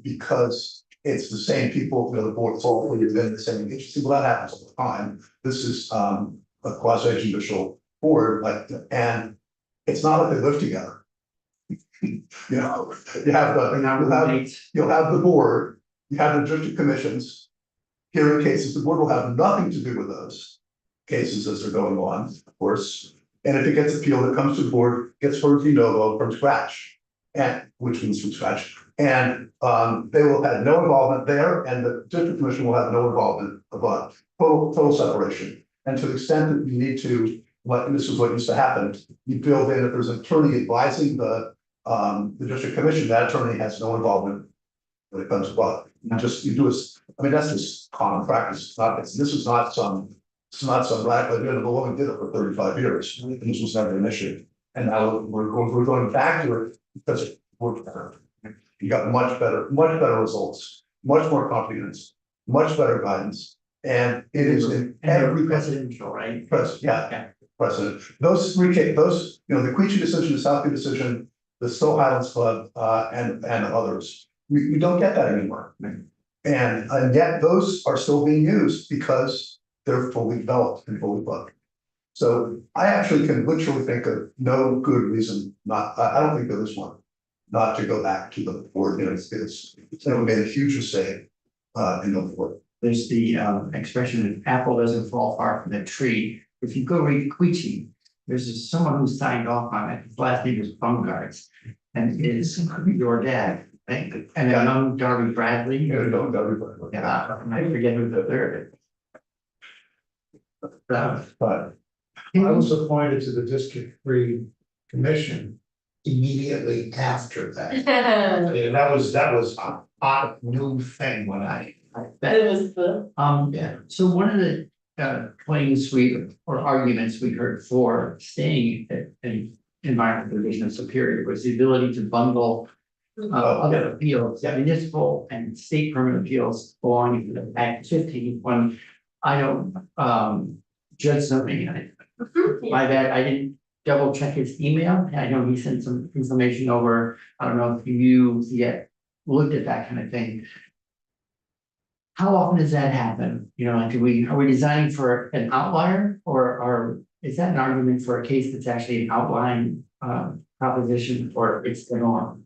[SPEAKER 1] because it's the same people, you know, the board's all within the same agency. Well, that happens all the time. This is a quasi judicial board, like, and it's not like they live together. You know, you have you'll have the board, you have the district commissions. Hearing cases, the board will have nothing to do with those cases as they're going on, of course. And if it gets appealed, it comes to the board, gets heard de novo from scratch, and which means from scratch. And they will have no involvement there, and the district commission will have no involvement about total separation. And to the extent that you need to, and this is what used to happen, you build in if there's an attorney advising the district commission, that attorney has no involvement when it comes to what. You do this, I mean, that's just common practice. This is not some radical idea. The woman did it for 35 years. And this was never an issue. And now we're going back to it because it worked better. You got much better results, much more confidence, much better guidance. And it is in every
[SPEAKER 3] presidential, right?
[SPEAKER 1] Precedent. Those three cases, you know, the Queechee decision, the Southview decision, the Stowe Highlands Club, and others. We don't get that anymore. And yet those are still being used because they're fully developed and fully booked. So I actually can literally think of no good reason not, I don't think there is one, not to go back to the board. You know, it's never made a huge mistake in the board.
[SPEAKER 3] There's the expression, apple doesn't fall far from the tree. If you go read Queechee, there's someone who signed off on it. His last name is Bungards, and it is your dad. Thank you. And then I'm Darby Bradley.
[SPEAKER 1] You know, don't everybody.
[SPEAKER 3] I forget who the third is.
[SPEAKER 1] But
[SPEAKER 6] I was appointed to the District Three Commission immediately after that.
[SPEAKER 5] It
[SPEAKER 6] And that was a hot new thing when I.
[SPEAKER 5] was the,
[SPEAKER 3] So one of the claims or arguments we heard for staying at an environmental division of Superior was the ability to bundle other appeals, municipal and state permit appeals belonging to the Act 50 when I don't judge something. My bad, I didn't double check his email. I know he sent some information over. I don't know if you yet looked at that kind of thing. How often does that happen? You know, like, are we designing for an outlier or is that an argument for a case that's actually an outlying proposition or it's the norm?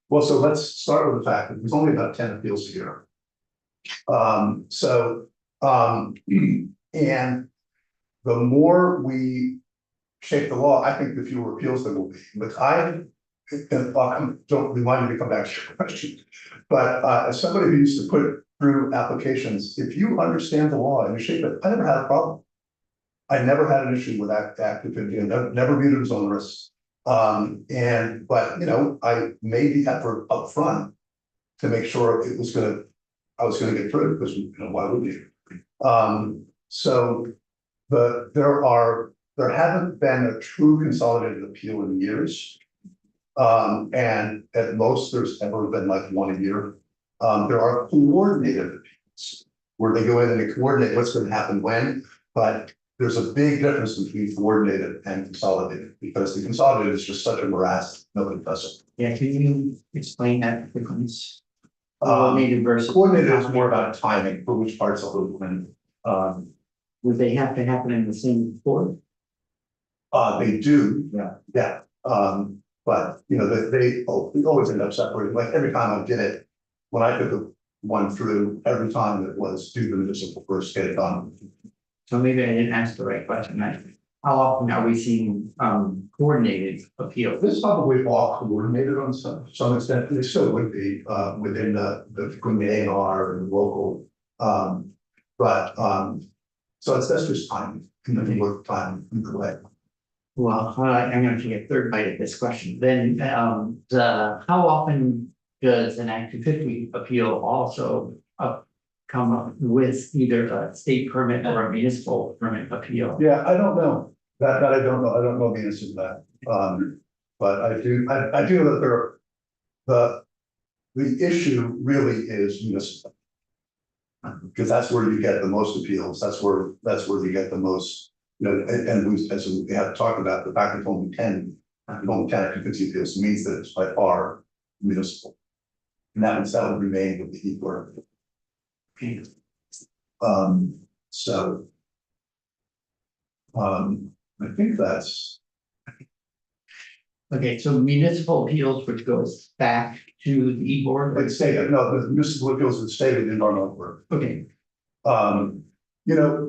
[SPEAKER 1] Well, so let's start with the fact that there's only about 10 appeals a year. And the more we shape the law, I think the fewer appeals there will be. But don't remind me to come back to your question. But as somebody who used to put through applications, if you understand the law and you shape it, I never had a problem. I never had an issue with that active and never viewed it as onerous. But you know, I made the effort up front to make sure I was gonna get through it, because you know, why would you? So there haven't been a true consolidated appeal in years. And at most, there's ever been like one a year. There are coordinated appeals where they go in and they coordinate what's going to happen when, but there's a big difference between coordinated and consolidated, because the consolidated is just such a morass, nobody does it.
[SPEAKER 3] Yeah, can you explain that difference? Coordinated versus.
[SPEAKER 1] Coordinated is more about timing for which parts of the when.
[SPEAKER 3] Would they have to happen in the same court?
[SPEAKER 1] They do, yeah. But you know, they always end up separated. Like every time I did it, when I took the one through, every time it was due to the municipal first get it done.
[SPEAKER 3] So maybe I didn't ask the right question. How often are we seeing coordinated appeals?
[SPEAKER 1] This is probably all coordinated on some extent. They still would be within between the A&R and the local. So that's just time, work time either way.
[SPEAKER 3] Well, I'm going to take a third bite at this question. Then, how often does an Act 250 appeal also come up with either a state permit or a municipal permit appeal?
[SPEAKER 1] Yeah, I don't know. That I don't know. I don't know the answer to that. But I do know that the issue really is municipal. Because that's where you get the most appeals. That's where you get the most, you know, as we have talked about, the fact that only 10 Act 250 appeals means that it's by far municipal. And that would remain with the E-Court.
[SPEAKER 3] Okay.
[SPEAKER 1] I think that's.
[SPEAKER 3] Okay, so municipal appeals, which goes back to the E-Board.
[SPEAKER 1] Like stated, no, the municipal appeals would stay in our work.
[SPEAKER 3] Okay,
[SPEAKER 1] You know,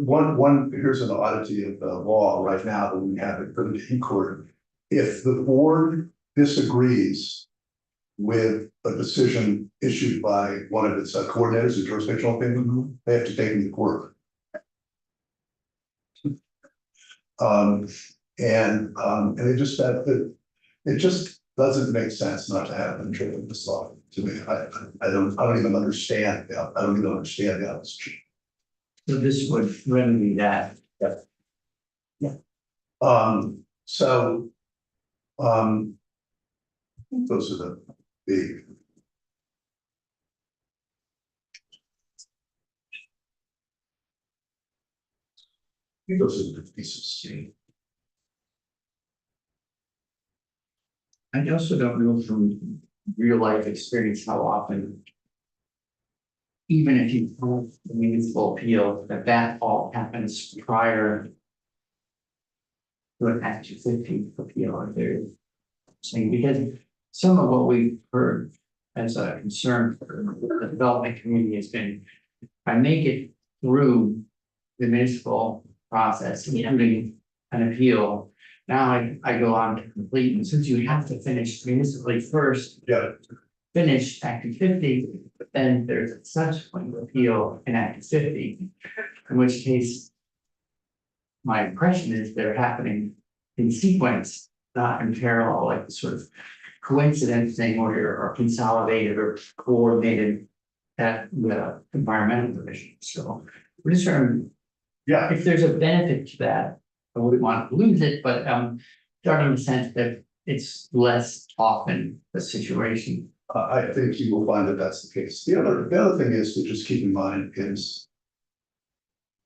[SPEAKER 1] here's an oddity of the law right now that we have it for the E-Court. If the board disagrees with a decision issued by one of its coordinators, a jurisdictional opinion, they have to take it to court. And it just doesn't make sense not to have them in this law to me. I don't even understand. I don't even understand the opposition.
[SPEAKER 3] so this would remedy that.
[SPEAKER 1] Those are the big. I think those are the pieces.
[SPEAKER 3] I also don't know from real life experience how often, even if you have the municipal appeal, that all happens prior to an Act 250 appeal, or they're saying, because some of what we've heard as a concern for the development community has been, if I make it through the municipal process, including an appeal, now I go on to complete, and since you have to finish municipally first,
[SPEAKER 1] Yeah.
[SPEAKER 3] finish Act 250, but then there's a subsequent appeal in Act 250, in which case my impression is they're happening in sequence, not in parallel, like the sort of coincidence thing or consolidated or coordinated at the environmental division. So we're just trying,
[SPEAKER 1] Yeah,
[SPEAKER 3] if there's a benefit to that, I wouldn't want to lose it, but starting to sense that it's less often the situation.
[SPEAKER 1] I think you will find that that's the case. The other thing is to just keep in mind is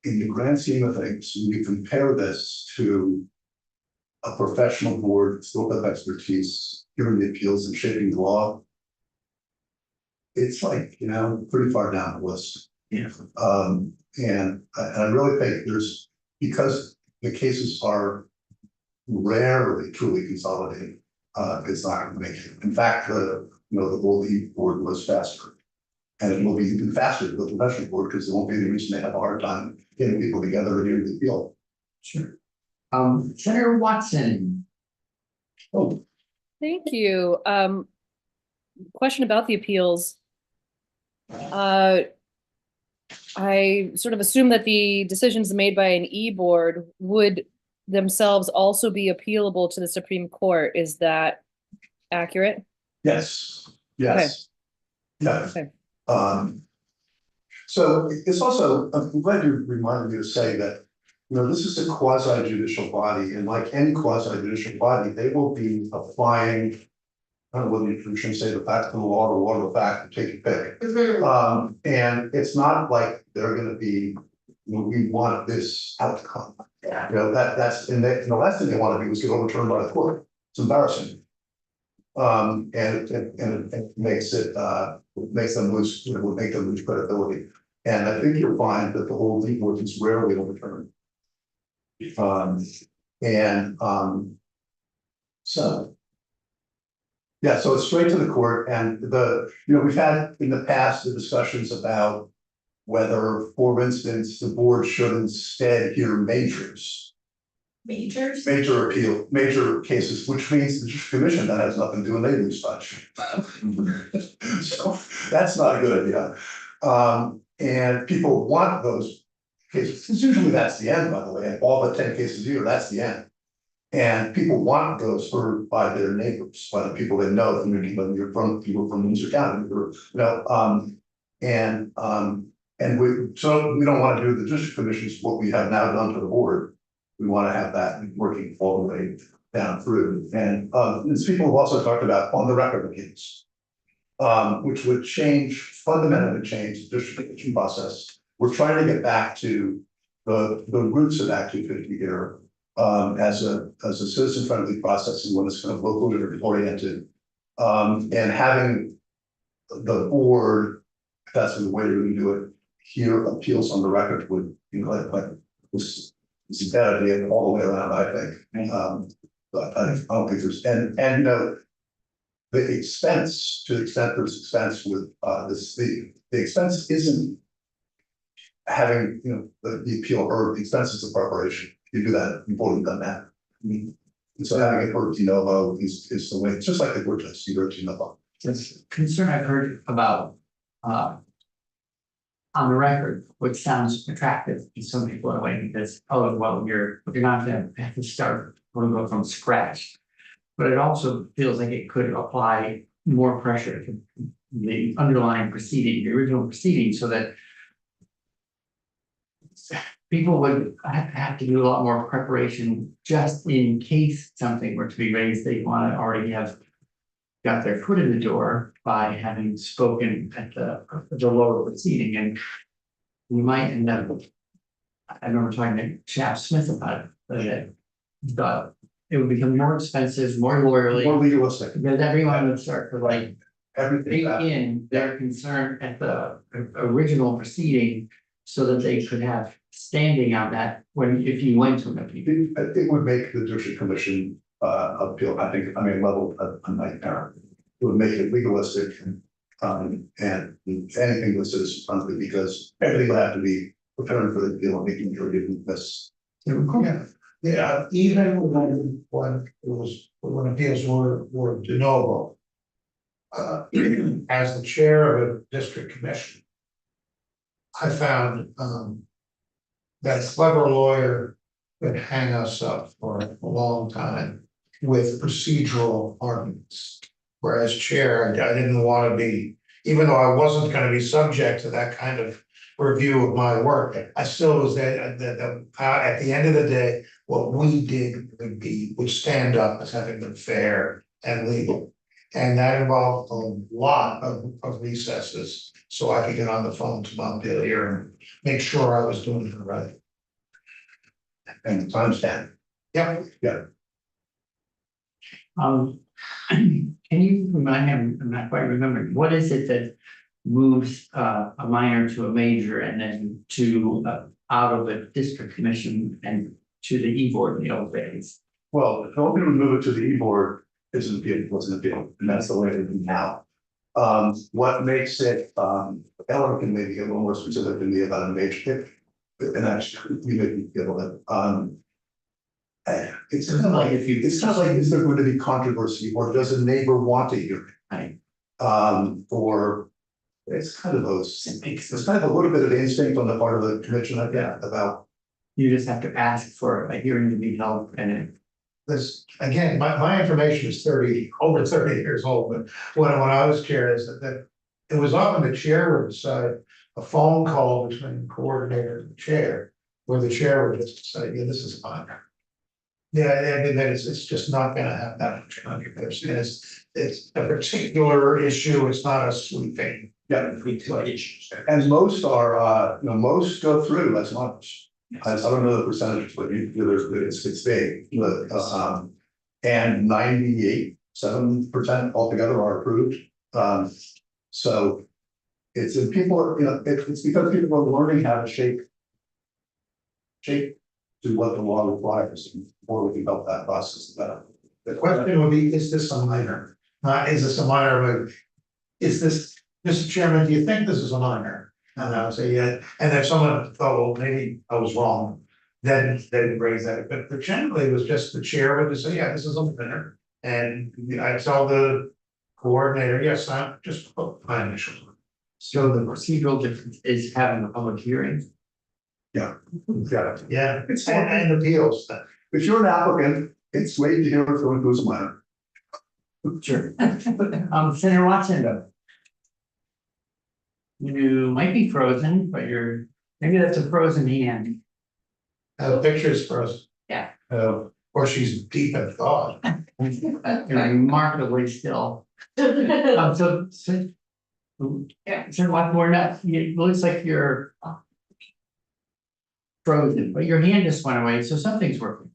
[SPEAKER 1] in the grand scheme of things, when you compare this to a professional board, still have expertise, hearing the appeals and shaping the law, it's like, pretty far down the list.
[SPEAKER 3] Yeah.
[SPEAKER 1] And I really think there's, because the cases are rarely truly consolidated, it's not going to make it. In fact, the whole board was faster. And it will be even faster with the professional board because there won't be any reason they have a hard time getting people together and hearing the appeal.
[SPEAKER 3] Sure. Senator Watson.
[SPEAKER 1] Oh,
[SPEAKER 7] Thank you. Question about the appeals. I sort of assume that the decisions made by an e-board would themselves also be appealable to the Supreme Court. Is that accurate?
[SPEAKER 1] yes, yes. Yeah.
[SPEAKER 7] Okay.
[SPEAKER 1] So it's also, I'm glad you reminded me to say that, this is a quasi judicial body, and like any quasi judicial body, they will be applying, I don't know whether you should say the fact of the law or law of the fact, take your pick. And it's not like they're gonna be, we want this outcome.
[SPEAKER 5] Yeah.
[SPEAKER 1] That's, and the last thing they want to do is get overturned by the court. It's embarrassing. And it makes them lose, would make them lose credibility. And I think you'll find that the whole legal is rarely overturned. So. Yeah, so it's straight to the court, and we've had in the past the discussions about whether, for instance, the board should instead hear major cases, which means the commission that has nothing to do and they lose touch. So that's not a good idea. And people want those cases, because usually that's the end, by the way, and all but 10 cases a year, that's the end. And people want those heard by their neighbors, by the people they know, whether you're from people from Windsor County, and we don't want to do the district commissions, what we have now done to the board. We want to have that working all the way down through. And these people have also talked about on the record appeals, which would fundamentally change the district commission process. We're trying to get back to the roots of Act 250 here, as a citizen friendly process and one that's kind of locally oriented. And having the board, if that's the way we do it, hear appeals on the record would be like this. It's a bad idea all the way around, I think. But I don't think there's, and the expense, to the extent there's expense with the expense isn't having, the appeal heard, the expense is the preparation. You do that, you've already done that. And so having it heard, is the way, it's just like the court test, you heard,
[SPEAKER 3] That's a concern I've heard about, on the record, which sounds attractive to some people in a way, because, you're not gonna have to start, go from scratch. But it also feels like it could apply more pressure to the underlying proceeding, the original proceeding, so that people would have to do a lot more preparation just in case something were to be raised. They want to already have got their foot in the door by having spoken at the lower proceeding, and we might end up. I remember talking to Chap Smith about it, but it would become more expensive, more lawyerly,
[SPEAKER 1] more legalistic.
[SPEAKER 3] because everyone would start to
[SPEAKER 1] Everything.
[SPEAKER 3] bring in their concern at the original proceeding, so that they could have standing on that if you went to an appeal.
[SPEAKER 1] It would make the district commission appeal, level a nightmare. It would make it legalistic and anything with citizen friendly, because everything would have to be preparing for the appeal and making sure you didn't miss.
[SPEAKER 6] Yeah, even when appeals were de novo. as the chair of a district commission. I found, that a clever lawyer could hang us up for a long time with procedural arguments. Whereas chair, I didn't want to be, even though I wasn't gonna be subject to that kind of review of my work, I still was there, at the end of the day, what we did would stand up as having been fair and legal. And that involved a lot of recesses, so I could get on the phone to Montpelier and make sure I was doing it right.
[SPEAKER 1] And I understand.
[SPEAKER 6] Yeah,
[SPEAKER 3] Can you remind me, I'm not quite remembering, what is it that moves a minor to a major and then to out of a district commission and to the E-board in the old days?
[SPEAKER 1] Well, if we move it to the E-board, isn't appeal, wasn't appeal, and that's the way it is now. What makes it, Ellen can maybe get a little more specific than me about a major, and actually, you made me feel that, it's kind of like, it's kind of like, is there going to be controversy, or does a neighbor want to hear
[SPEAKER 3] Right.
[SPEAKER 1] it? Or it's kind of those, it's kind of a little bit of instinct on the part of the commission, I get, about.
[SPEAKER 3] You just have to ask for a hearing to be held and it.
[SPEAKER 6] this, again, my information is over 30 years old, but when I was chair, is that it was often the chair would decide a phone call between the coordinator and the chair, where the chair would just say, yeah, this is fine. Yeah, I mean, that it's just not gonna have that much controversy, and it's a particular issue, it's not a sweeping.
[SPEAKER 1] Yeah,
[SPEAKER 6] Issues.
[SPEAKER 1] and most are, most go through as much. I don't know the percentage, but it's big, but, and 98.7% altogether are approved. So it's people, it's because people are learning how to shape to what the law requires, and more we can help that process better.
[SPEAKER 6] The question would be, is this a minor? Not, is this a minor, is this, Mr. Chairman, do you think this is a minor? And I would say, yeah, and if someone thought, well, maybe I was wrong, then they would raise that, but generally it was just the chair would just say, yeah, this is a minor. And I tell the coordinator, yes, I'm just put my initials.
[SPEAKER 3] So the procedural difference is having a public hearing.
[SPEAKER 1] Yeah,
[SPEAKER 6] Yeah,
[SPEAKER 1] It's
[SPEAKER 6] and appeals.
[SPEAKER 1] if you're an applicant, it's great to hear what's going through some minor.
[SPEAKER 3] Sure. Senator Watson, though. You might be frozen, but maybe that's a frozen hand.
[SPEAKER 6] The picture is frozen.
[SPEAKER 3] Yeah.
[SPEAKER 6] Or she's deep in thought.
[SPEAKER 3] You're remarkably still. So. Yeah, so what more not, it looks like you're. Frozen, but your hand just went away, so something's working.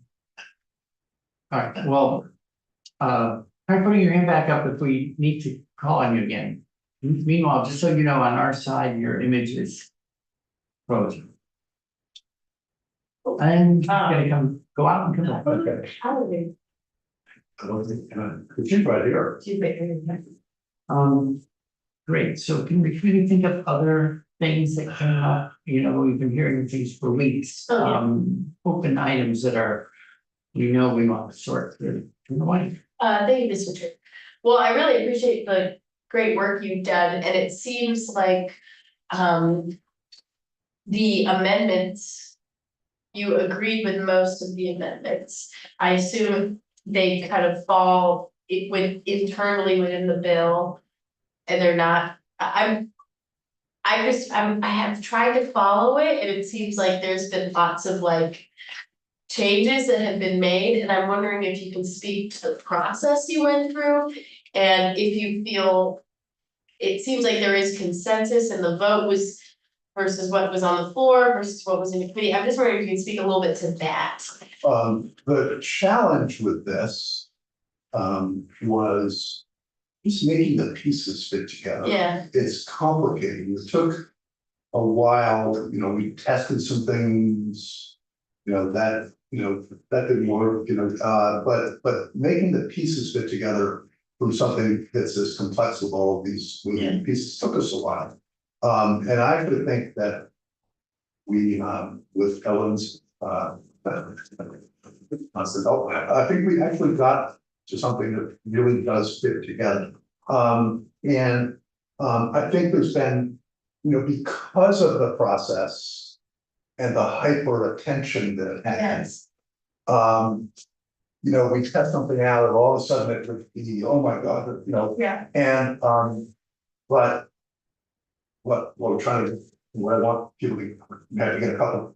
[SPEAKER 3] All right, well, try putting your hand back up if we need to call on you again. Meanwhile, just so you know, on our side, your image is frozen. And gonna go out and come back.
[SPEAKER 1] Okay.
[SPEAKER 5] Hallelujah.
[SPEAKER 1] I don't think, it's right here.
[SPEAKER 3] Great, so can we think of other things that came up, we've been hearing things for weeks,
[SPEAKER 5] Oh, yeah.
[SPEAKER 3] open items that are. We want to sort through in the way.
[SPEAKER 5] Thank you, Mr. Chair. Well, I really appreciate the great work you've done, and it seems like, the amendments, you agreed with most of the amendments. I assume they kind of fall internally within the bill. And they're not, I have tried to follow it, and it seems like there's been lots of changes that have been made, and I'm wondering if you can speak to the process you went through. And if you feel, it seems like there is consensus and the vote was versus what was on the floor versus what was in the committee. I'm just wondering if you can speak a little bit to that.
[SPEAKER 1] The challenge with this, was just making the pieces fit together.
[SPEAKER 5] Yeah,
[SPEAKER 1] It's complicated. It took a while, we tested some things, that didn't work, but making the pieces fit together from something that's as complex as all of these moving pieces took us a while. And I actually think that we, with Ellen's, constant help, I think we actually got to something that really does fit together. And I think there's been, because of the process and the hyper attention that it has.
[SPEAKER 5] Yes.
[SPEAKER 1] We test something out and all of a sudden it would be, oh my God,
[SPEAKER 5] Yeah.
[SPEAKER 1] and, but. What we're trying to, what I want people to, we have to get a couple,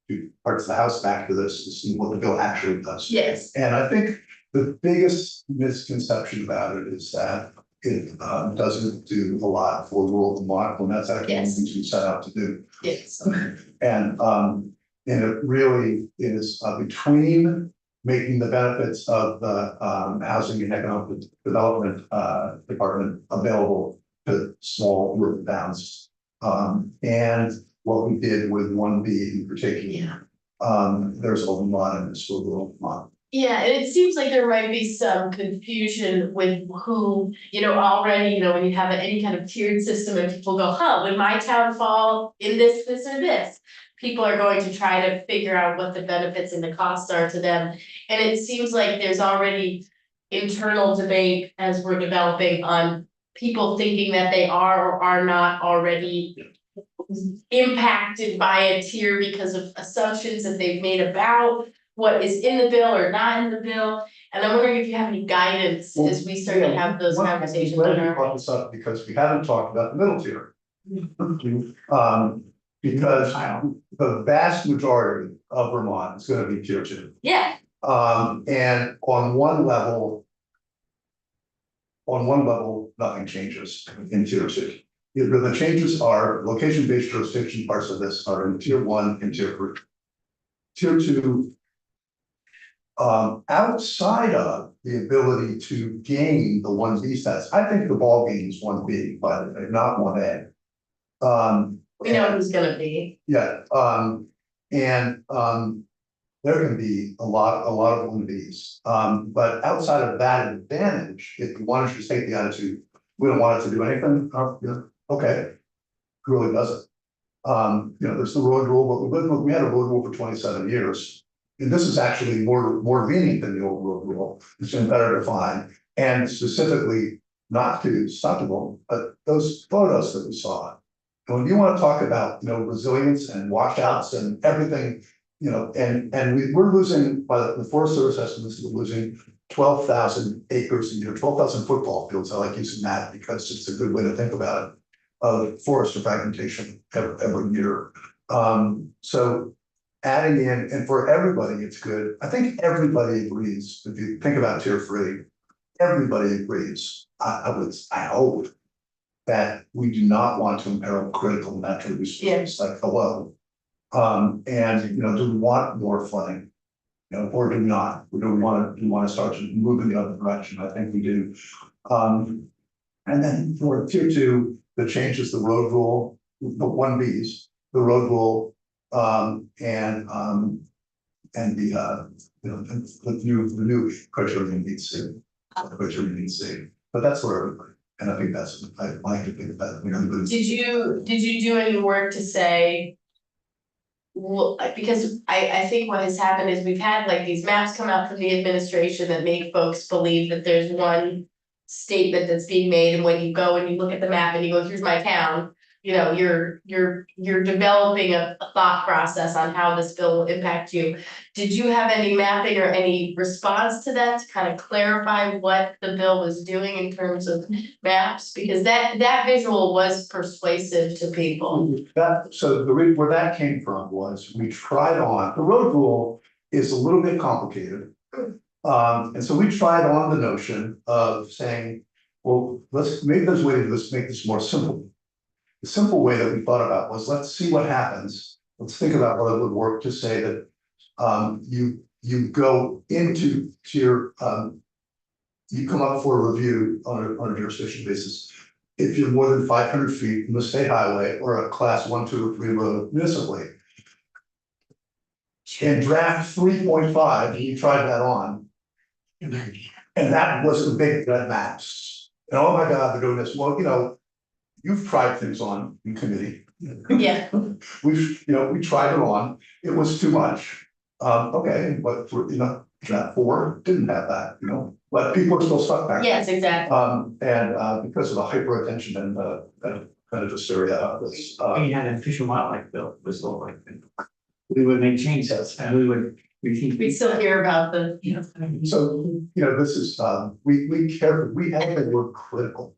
[SPEAKER 1] two parts of the house back to this to see what the bill actually does.
[SPEAKER 5] Yes.
[SPEAKER 1] And I think the biggest misconception about it is that it doesn't do a lot for rural Vermont, when that's actually one of the things we set out to do.
[SPEAKER 5] Yes.
[SPEAKER 1] And it really is between making the benefits of the housing and economic development department available to small rural towns. And what we did with 1B in particular. There's a lot in this for rural Vermont.
[SPEAKER 5] Yeah, and it seems like there might be some confusion with who, already, when you have any kind of tiered system and people go, would my town fall in this, or this? People are going to try to figure out what the benefits and the costs are to them. And it seems like there's already internal debate as we're developing on people thinking that they are or are not already impacted by a tier because of assumptions that they've made about what is in the bill or not in the bill. And I'm wondering if you have any guidance as we start to have those conversations on our.
[SPEAKER 1] Brought this up because we haven't talked about the middle tier. Because the vast majority of Vermont is gonna be tier 2.
[SPEAKER 5] Yeah,
[SPEAKER 1] And on one level, nothing changes in tier 2. The changes are location-based jurisdiction parts of this are in tier 1 and tier 3. Tier 2. Outside of the ability to gain the 1B status, I think the ball game is 1B, by the way, not 1A.
[SPEAKER 5] we know who's gonna be.
[SPEAKER 1] Yeah, and there can be a lot of 1Bs. But outside of that advantage, if you want to just take the attitude, we don't want it to do anything, okay. It really doesn't. There's the road rule, but we had a road rule for 27 years. And this is actually more lenient than the old road rule. It's been better defined and specifically not to Sunderland, but those photos that we saw. And when you want to talk about, resilience and washouts and everything, we're losing, by the Forest Service estimates, we're losing 12,000 acres a year, 12,000 football fields. I like using that because it's a good way to think about it, of forest fragmentation every year. So adding in, and for everybody, it's good. I think everybody agrees. If you think about tier 3, everybody agrees. I hope that we do not want to imperil critical natural resources like hello. And do we want more flooding? Or do we not? Or do we want to start to move in the other direction? I think we do. And then for tier 2, the changes the road rule, the 1Bs, the road rule, and the new criteria needs to, but that's for everybody. And I think that's, I like to think that,
[SPEAKER 5] Did you do any work to say? Well, because I think what has happened is we've had like these maps come out from the administration that make folks believe that there's one statement that's being made, and when you go and you look at the map and you go, here's my town, you're developing a thought process on how this bill will impact you. Did you have any mapping or any response to that to kind of clarify what the bill was doing in terms of maps? Because that visual was persuasive to people.
[SPEAKER 1] So where that came from was we tried on, the road rule is a little bit complicated. And so we tried on the notion of saying, well, maybe there's a way to make this more simple. The simple way that we thought about was, let's see what happens. Let's think about what it would work to say that you go into tier, you come up for a review on a jurisdiction basis. If you're more than 500 feet from the state highway or a class 1, 2, or 3 road municipally. In draft 3.5, we tried that on. And that was the big red maps. And oh my God, they're doing this. Well, you've tried things on in committee.
[SPEAKER 5] Yeah.
[SPEAKER 1] We tried it on. It was too much. Okay, but map 4 didn't have that, you know, but people are still stuck back.
[SPEAKER 5] Yes, exactly.
[SPEAKER 1] Because of the hyper attention and kind of hysteria of this,
[SPEAKER 3] We had an official wildlife bill, was all like, we would make changes and we would.
[SPEAKER 5] We still hear about the, you know.
[SPEAKER 1] so, you know, this is, we have the word critical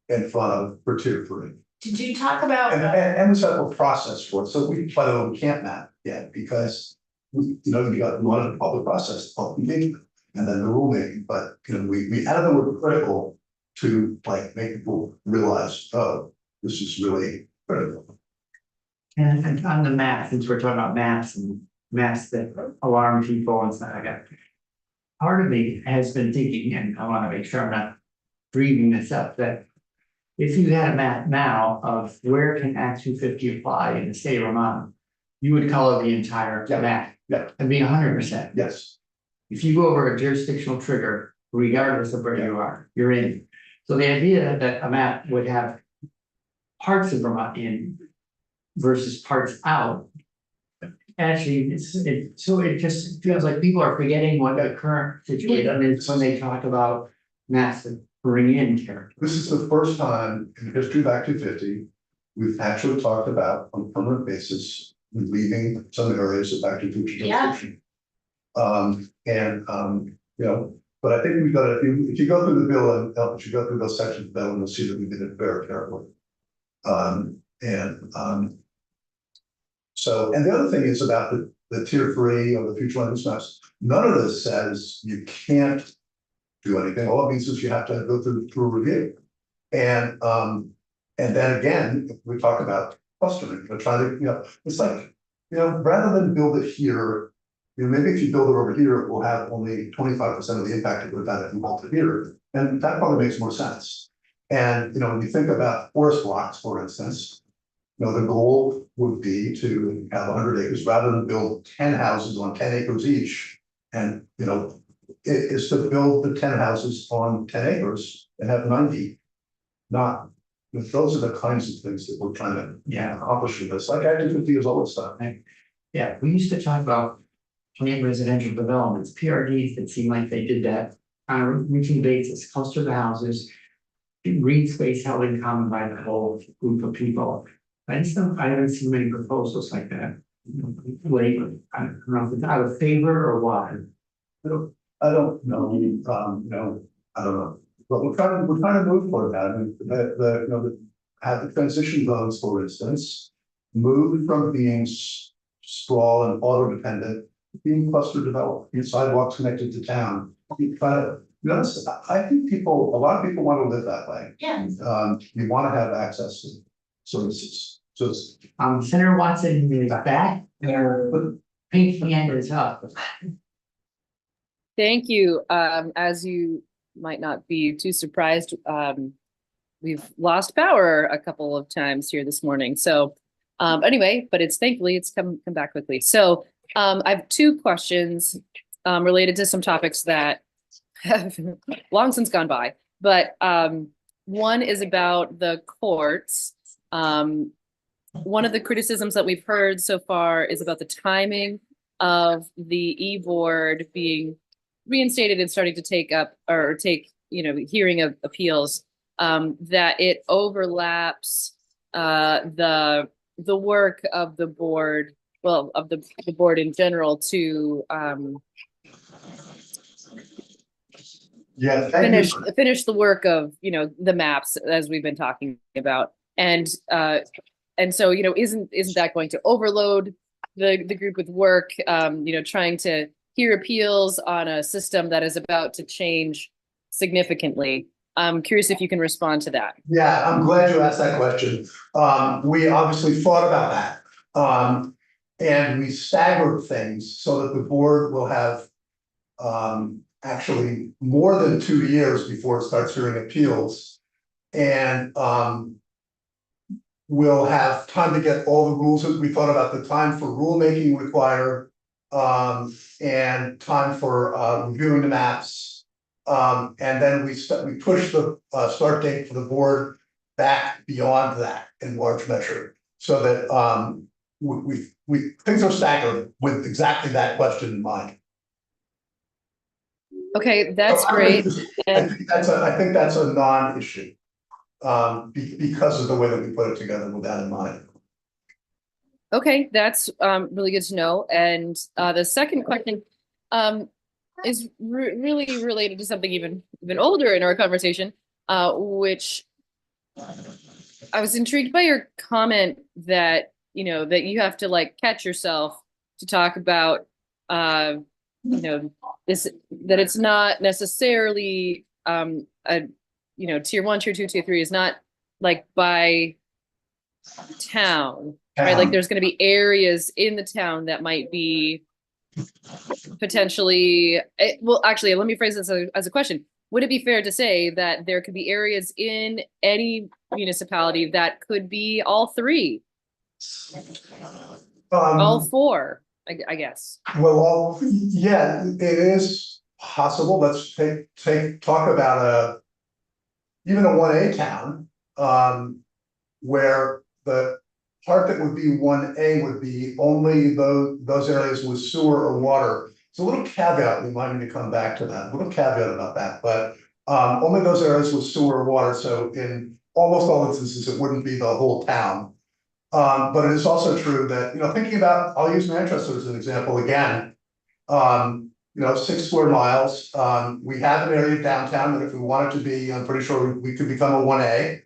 [SPEAKER 1] in front of for tier 3.
[SPEAKER 5] Did you talk about?
[SPEAKER 1] And we set up a process for it, so by the way, we can't map yet, because we, you know, you got one of the public process, public engagement, and then the rulemaking, but, you know, we added the word critical to like make people realize, oh, this is really critical.
[SPEAKER 3] And on the math, since we're talking about maps and maps that alarm people and stuff like that. Part of me has been thinking, and I wanna make sure I'm not dreaming this up, that. If you had a map now of where can Act 250 apply in the state of Vermont, you would color the entire
[SPEAKER 1] Yeah.
[SPEAKER 3] map.
[SPEAKER 1] Yeah.
[SPEAKER 3] And be 100%.
[SPEAKER 1] Yes,
[SPEAKER 3] If you go over a jurisdictional trigger, regardless of where you are, you're in. So the idea that a map would have parts of Vermont in versus parts out. Actually, so it just feels like people are forgetting what the current situation is when they talk about maps that bring in character.
[SPEAKER 1] this is the first time in history of Act 250, we've actually talked about on a permanent basis, leaving some areas of Act 250
[SPEAKER 5] Yeah.
[SPEAKER 1] jurisdiction. You know, but I think we've got to, if you go through the bill and if you go through those sections of the bill, you'll see that we did it very carefully. So, and the other thing is about the tier 3 or the future land use maps, none of this says you can't do anything. All it means is you have to go through review. And then again, we talk about clustering, but try to, you know, it's like, you know, rather than build it here, you know, maybe if you build it over here, it will have only 25% of the impact it would have had if you built it here. And that probably makes more sense. And, you know, when you think about forest blocks, for instance, you know, the goal would be to have 100 acres rather than build 10 houses on 10 acres each. And, you know, it is to build the 10 houses on 10 acres and have 90. Not, those are the kinds of things that we're trying to accomplish with this, like Act 250 is always stuff.
[SPEAKER 3] Yeah, we used to talk about planned residential developments, PRDs that seem like they did that on a routine basis, cluster the houses. Green space held in common by the whole group of people. I haven't seen many proposals like that lately. I don't know if it's out of favor or what.
[SPEAKER 1] I don't know, no, I don't know, but we're trying to move toward that. I mean, you know, have the transition zones, for instance, move from being sprawl and auto dependent, being cluster developed, sidewalks connected to town. But you know, I think a lot of people want to live that way.
[SPEAKER 5] Yeah.
[SPEAKER 1] You want to have access to services. So
[SPEAKER 3] Senator Watson is back, their pink hand is up.
[SPEAKER 7] Thank you. As you might not be too surprised, we've lost power a couple of times here this morning. So anyway, but thankfully it's come back quickly. So I have 2 questions related to some topics that have long since gone by. But one is about the courts. One of the criticisms that we've heard so far is about the timing of the e-board being reinstated and starting to take, you know, hearing of appeals, that it overlaps the work of the board, well, of the board in general to finish the work of, you know, the maps as we've been talking about. And so, you know, isn't that going to overload the group with work, you know, trying to hear appeals on a system that is about to change significantly? I'm curious if you can respond to that.
[SPEAKER 1] yeah, I'm glad you asked that question. We obviously thought about that. And we staggered things so that the board will have actually more than 2 years before it starts hearing appeals. And we'll have time to get all the rules. We thought about the time for rulemaking required, and time for reviewing the maps. And then we pushed the start date for the board back beyond that in large measure, so that we things are staggered with exactly that question in mind.
[SPEAKER 7] Okay, that's great.
[SPEAKER 1] I think that's a non-issue. Because of the way that we put it together with that in mind.
[SPEAKER 7] Okay, that's really good to know. And the second question is really related to something even older in our conversation, which I was intrigued by your comment that that you have to like catch yourself to talk about this, that it's not necessarily a tier 1, tier 2, tier 3 is not like by town, right? Like there's going to be areas in the town that might be potentially, well, actually, let me phrase this as a question. Would it be fair to say that there could be areas in any municipality that could be all three, all four, I guess?
[SPEAKER 1] Well, yeah, it is possible. Let's talk about even a 1A town, where the part that would be 1A would be only those areas with sewer or water. It's a little caveat, we might need to come back to that, a little caveat about that, but only those areas with sewer or water, so in almost all instances, it wouldn't be the whole town. But it is also true that, thinking about, I'll use Manchester as an example again. 6 square miles, we have an area downtown that if we wanted to be, I'm pretty sure we could become a 1A.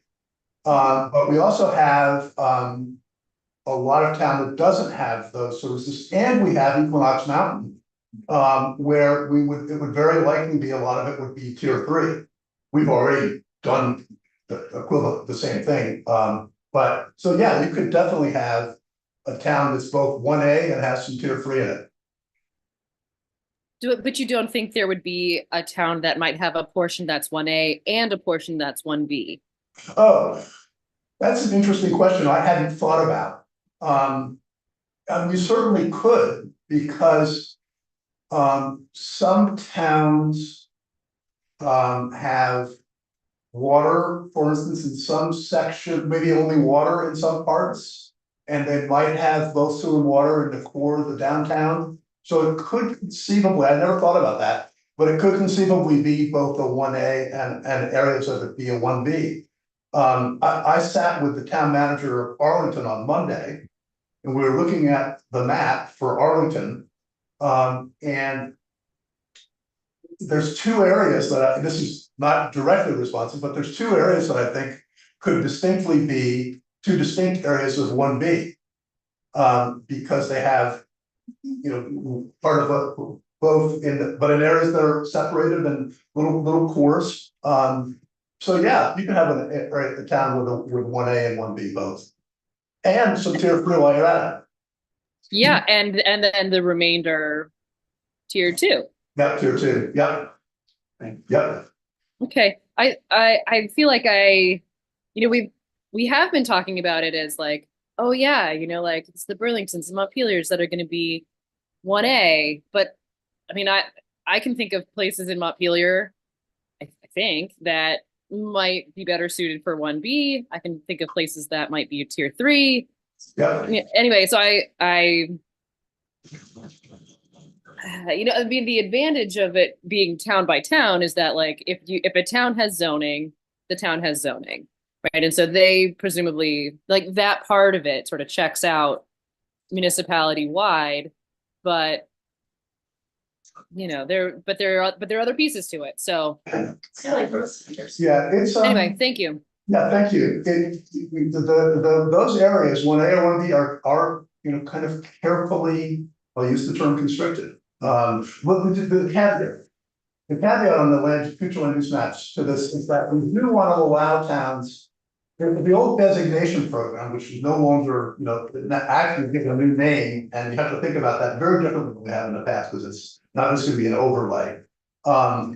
[SPEAKER 1] But we also have a lot of town that doesn't have those services, and we have Equinox Mountain, where it would very likely be, a lot of it would be tier 3. We've already done the equivalent, the same thing. But so yeah, you could definitely have a town that's both 1A and has some tier 3 in it.
[SPEAKER 7] But you don't think there would be a town that might have a portion that's 1A and a portion that's 1B?
[SPEAKER 1] Oh, that's an interesting question I hadn't thought about. And we certainly could, because some towns have water, for instance, in some section, maybe only water in some parts, and they might have both sewer and water in the core of the downtown. So it could conceivably, I never thought about that, but it could conceivably be both a 1A and areas of it be a 1B. I sat with the town manager of Arlington on Monday, and we were looking at the map for Arlington. And there's 2 areas that this is not directly responsive, but there's 2 areas that I think could distinctly be 2 distinct areas of 1B. Because they have, part of both but in areas that are separated and little cores. So yeah, you can have a town with 1A and 1B both. And some tier 3 while you're at it.
[SPEAKER 7] Yeah, and then the remainder tier 2.
[SPEAKER 1] Yeah, tier 2, yep. Yep.
[SPEAKER 7] Okay. I feel like we have been talking about it as like, oh yeah, like it's the Burlingtons and Montpeliers that are going to be 1A, but I mean, I can think of places in Montpelier, I think, that might be better suited for 1B. I can think of places that might be a tier 3.
[SPEAKER 1] Yeah.
[SPEAKER 7] Anyway, so I I mean, the advantage of it being town by town is that like if a town has zoning, the town has zoning, right? And so they presumably like that part of it sort of checks out municipality wide, but there are other pieces to it. So
[SPEAKER 5] It's kind of like growth centers.
[SPEAKER 1] Yeah, it's
[SPEAKER 7] anyway, thank you.
[SPEAKER 1] Yeah, thank you. Those areas, 1A or 1B are kind of carefully, I'll use the term constricted. But the caveat on the future land use maps to this is that we do want to allow towns, the old designation program, which is no longer, actually given a new name, and you have to think about that very differently than we have in the past, because it's not just going to be an overlay. But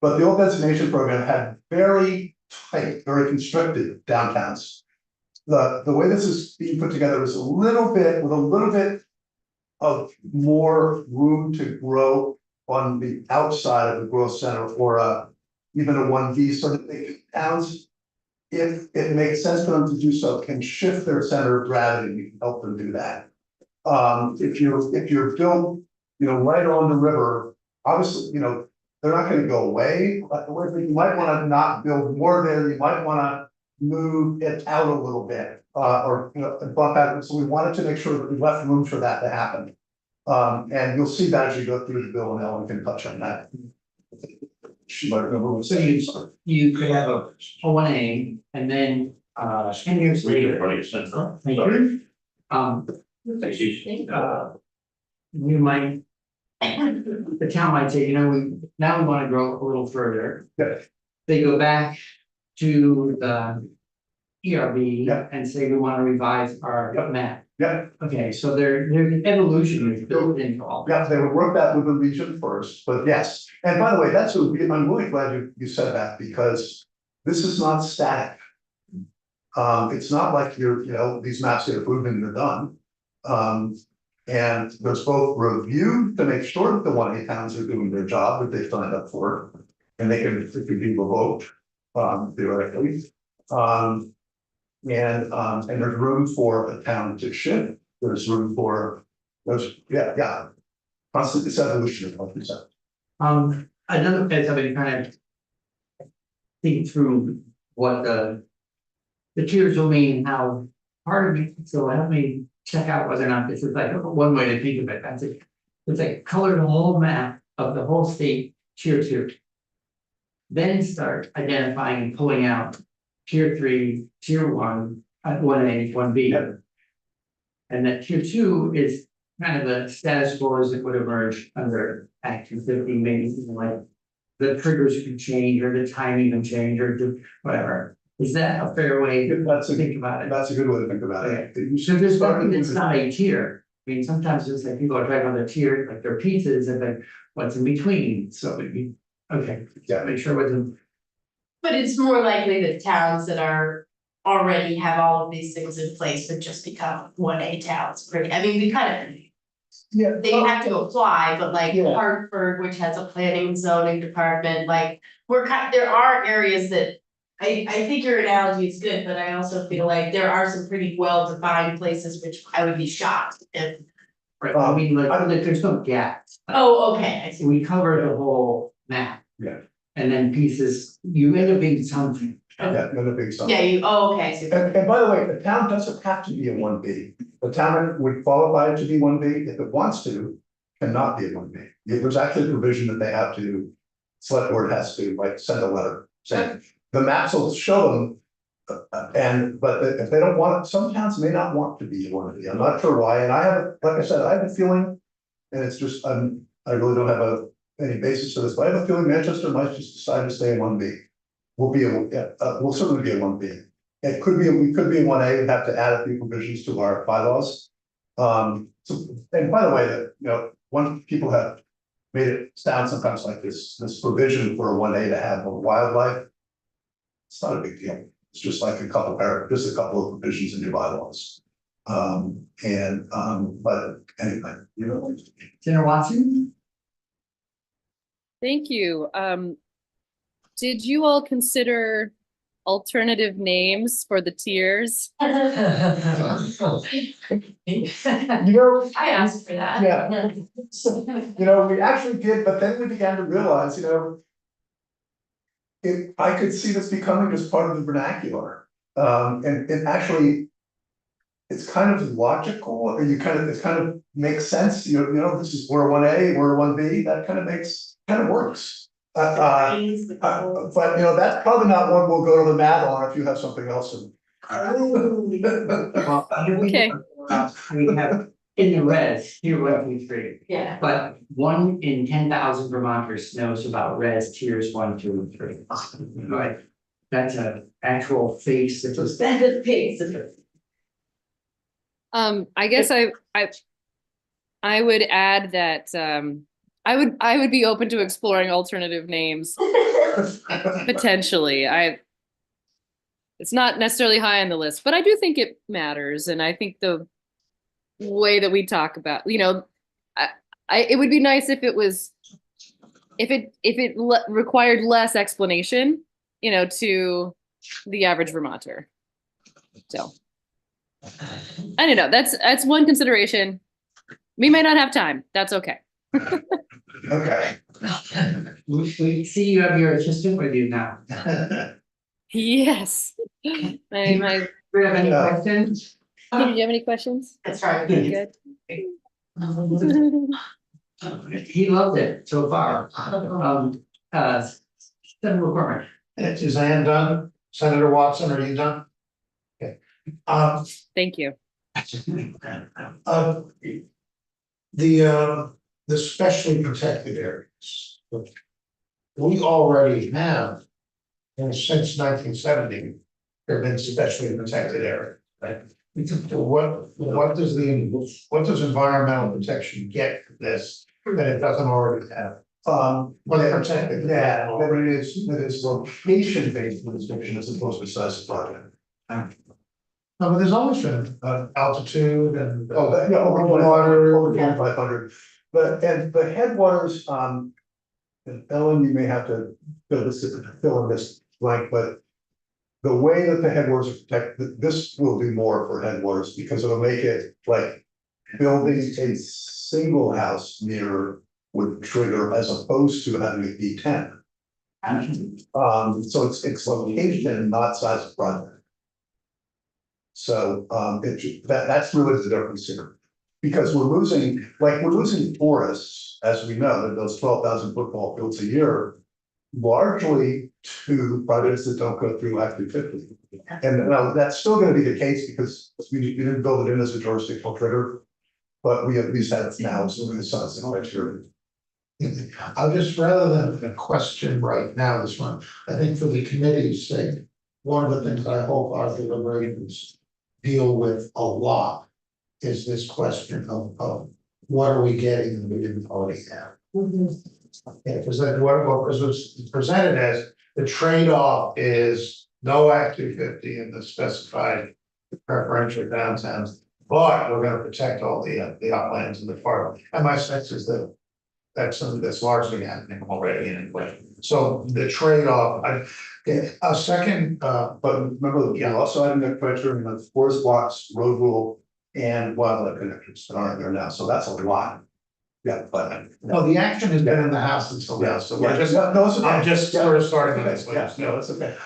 [SPEAKER 1] the old designation program had very tight, very constricted downtowns. The way this is being put together is a little bit of more room to grow on the outside of the growth center, or even a 1B sort of thing. Towns, if it makes sense for them to do so, can shift their center of gravity. You can help them do that. If you're built, right on the river, obviously, they're not gonna go away, but you might wanna not build more there, you might wanna move it out a little bit, or, you know, bump out, so we wanted to make sure that we left room for that to happen. And you'll see that as you go through the bill, and Ellen can touch on that. She might remember what
[SPEAKER 3] So you could have a O1A and then 10 years later. Thank you. You might, the town might say, you know, we want to grow a little further.
[SPEAKER 1] Yeah.
[SPEAKER 3] They go back to the ERB
[SPEAKER 1] Yeah.
[SPEAKER 3] and say, we want to revise our
[SPEAKER 1] Yeah.
[SPEAKER 3] map.
[SPEAKER 1] Yeah,
[SPEAKER 3] Okay, so there's evolution is built into all.
[SPEAKER 1] yeah, they would work that with the region first, but yes, and by the way, that's what I'm really glad you said that, because this is not static. It's not like you're, you know, these maps get approved and they're done. And there's both review to make sure that the 1A towns are doing their job that they signed up for. And it can be revoked, theoretically. And there's room for a town to shift, there's room for, yeah. Constant, it's evolution, like you said.
[SPEAKER 3] Another place I've been kind of think through what the tiers will mean, how part of me, so help me check out whether or not this is like one way to think of it. That's it. It's like color the whole map of the whole state, tier 2. Then start identifying and pulling out tier 3, tier 1, 1A, 1B. And that tier 2 is kind of the status scores that would emerge under Act 250, maybe even like the triggers can change or the timing can change or whatever. Is that a fair way to think about it?
[SPEAKER 1] That's a good way to think about it.
[SPEAKER 3] So there's nothing that's not a tier. I mean, sometimes it's like people are talking about the tier, like their pizzas and then what's in between. So it'd be, okay,
[SPEAKER 1] Yeah.
[SPEAKER 3] make sure what's in.
[SPEAKER 5] But it's more likely that towns that are already have all of these things in place would just become 1A towns, pretty, I mean, we kind of.
[SPEAKER 1] Yeah.
[SPEAKER 5] They have to apply, but like
[SPEAKER 1] Yeah.
[SPEAKER 5] Hartford, which has a planning and zoning department, like, there are areas that. I think your analogy is good, but I also feel like there are some pretty well-defined places which I would be shocked if.
[SPEAKER 3] Right, I mean, like there's no gaps.
[SPEAKER 5] Oh, okay, I see.
[SPEAKER 3] We cover the whole map.
[SPEAKER 1] Yeah.
[SPEAKER 3] And then pieces, you end up being something.
[SPEAKER 1] Yeah, another big sum.
[SPEAKER 5] Yeah, I see.
[SPEAKER 1] And by the way, the town doesn't have to be a 1B. The town would qualify to be 1B if it wants to, cannot be a 1B. There's actually a provision that they have to, select board has to like send a letter saying, the maps will show them. But if they don't want it, some towns may not want to be a 1B. I'm not sure why, and I have, like I said, I have a feeling, and it's just, I really don't have any basis for this, but I have a feeling Manchester might just decide to stay in 1B. We'll certainly be a 1B. It could be, we could be in 1A, we'd have to add a few provisions to our bylaws. So, and by the way, that, you know, when people have made it sound sometimes like this provision for a 1A to have more wildlife. It's not a big deal, it's just like just a couple of provisions in your bylaws. But anyway, you know.
[SPEAKER 3] Senator Watson?
[SPEAKER 7] Thank you. Did you all consider alternative names for the tiers?
[SPEAKER 1] You know,
[SPEAKER 5] I asked for that.
[SPEAKER 1] yeah, you know, we actually did, but then we began to realize, you know. I could see this becoming just part of the vernacular, and actually. It's kind of logical, or it kind of makes sense, you know, this is, we're 1A, we're 1B, that kind of works. But you know, that's probably not one we'll go to the mat on if you have something else in.
[SPEAKER 3] Well,
[SPEAKER 7] Okay.
[SPEAKER 3] We have in the res, tier 1, 2, 3.
[SPEAKER 5] Yeah.
[SPEAKER 3] But 1 in 10,000 Vermonters knows about res tiers 1, 2, and 3. Right, that's an actual face that was.
[SPEAKER 5] Standard pace.
[SPEAKER 7] I guess I would add that I would be open to exploring alternative names potentially. It's not necessarily high on the list, but I do think it matters, and I think the way that we talk about, you know, it would be nice if it was, if it required less explanation, you know, to the average Vermonter. So. I don't know, that's one consideration. We may not have time, that's okay.
[SPEAKER 1] Okay,
[SPEAKER 3] We see you have your assistant with you now.
[SPEAKER 7] Yes. My,
[SPEAKER 3] Do you have any
[SPEAKER 1] Yeah.
[SPEAKER 3] questions?
[SPEAKER 7] do you have any questions?
[SPEAKER 5] That's right.
[SPEAKER 7] Good.
[SPEAKER 3] He loved it so far. Senator McCormick.
[SPEAKER 6] Is Ann done? Senator Watson, are you done? Okay.
[SPEAKER 7] Thank you.
[SPEAKER 6] Uh, the specially protected areas. We already have, and since 1970, there have been specially protected areas, right? What does environmental protection get for this that it doesn't already have?
[SPEAKER 1] Well,
[SPEAKER 6] protected.
[SPEAKER 1] yeah, but it is location-based restriction as opposed to size of project.
[SPEAKER 6] No, but there's always been altitude and.
[SPEAKER 1] Yeah, over water, over 2,500, but headwaters, and Ellen, you may have to fill in this blank, but. The way that the headwaters are protected, this will do more for headwaters because it'll make it like building a single house near would trigger as opposed to having it be 10. So it's location, not size of project. So that's really the difference here. Because we're losing forests, as we know, that those 12,000 football fields a year. Largely to projects that don't go through Act 250. And now that's still gonna be the case because we didn't build it in as a jurisdictional trigger. But we at least have it now, so we're gonna size the criteria.
[SPEAKER 6] I'll just, rather than a question right now, this one, I think for the committee's sake, one of the things I hope our deliberations deal with a lot is this question of what are we getting that we didn't already have? Yeah, because because it's presented as the trade-off is no Act 250 in the specified preferential downtowns, but we're gonna protect all the uplands and the farm. And my sense is that that's something that's largely happening already anyway. So the trade-off, a second,
[SPEAKER 1] But remember, we also had a criteria of forest blocks, road rule, and wildlife connections that aren't there now, so that's a lot. Yeah, but.
[SPEAKER 6] no, the action has been in the House until now, so we're just,
[SPEAKER 1] No, it's okay.
[SPEAKER 6] I'm just sort of starting on this.
[SPEAKER 1] Yeah, no, it's okay.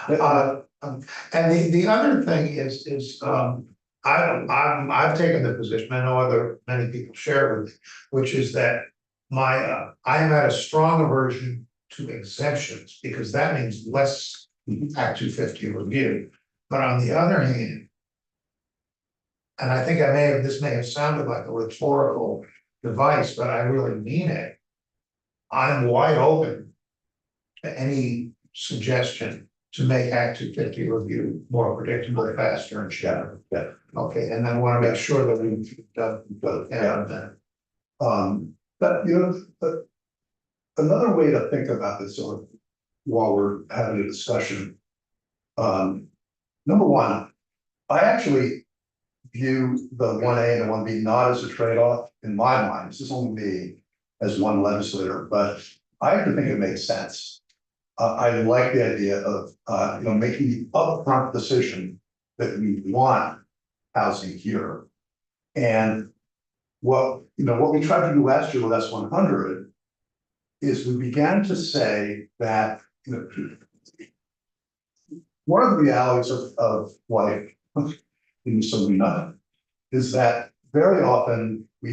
[SPEAKER 6] And the other thing is, I've taken the position, I know many people share it with me, which is that I am at a strong aversion to exemptions, because that means less Act 250 review. But on the other hand, and I think this may have sounded like a rhetorical device, but I really mean it. I'm wide open to any suggestion to make Act 250 review more predictable, faster, and better. Yeah. Okay, and I want to make sure that we've done both.
[SPEAKER 1] But but another way to think about this, sort of, while we're having a discussion. Number one, I actually view the 1A and the 1B not as a trade-off in my mind. This is only me as one legislator, but I actually think it makes sense. I like the idea of making the upfront decision that we want housing here. And what we tried to do last year with S100 is we began to say that one of the realities of life in something nothing is that very often we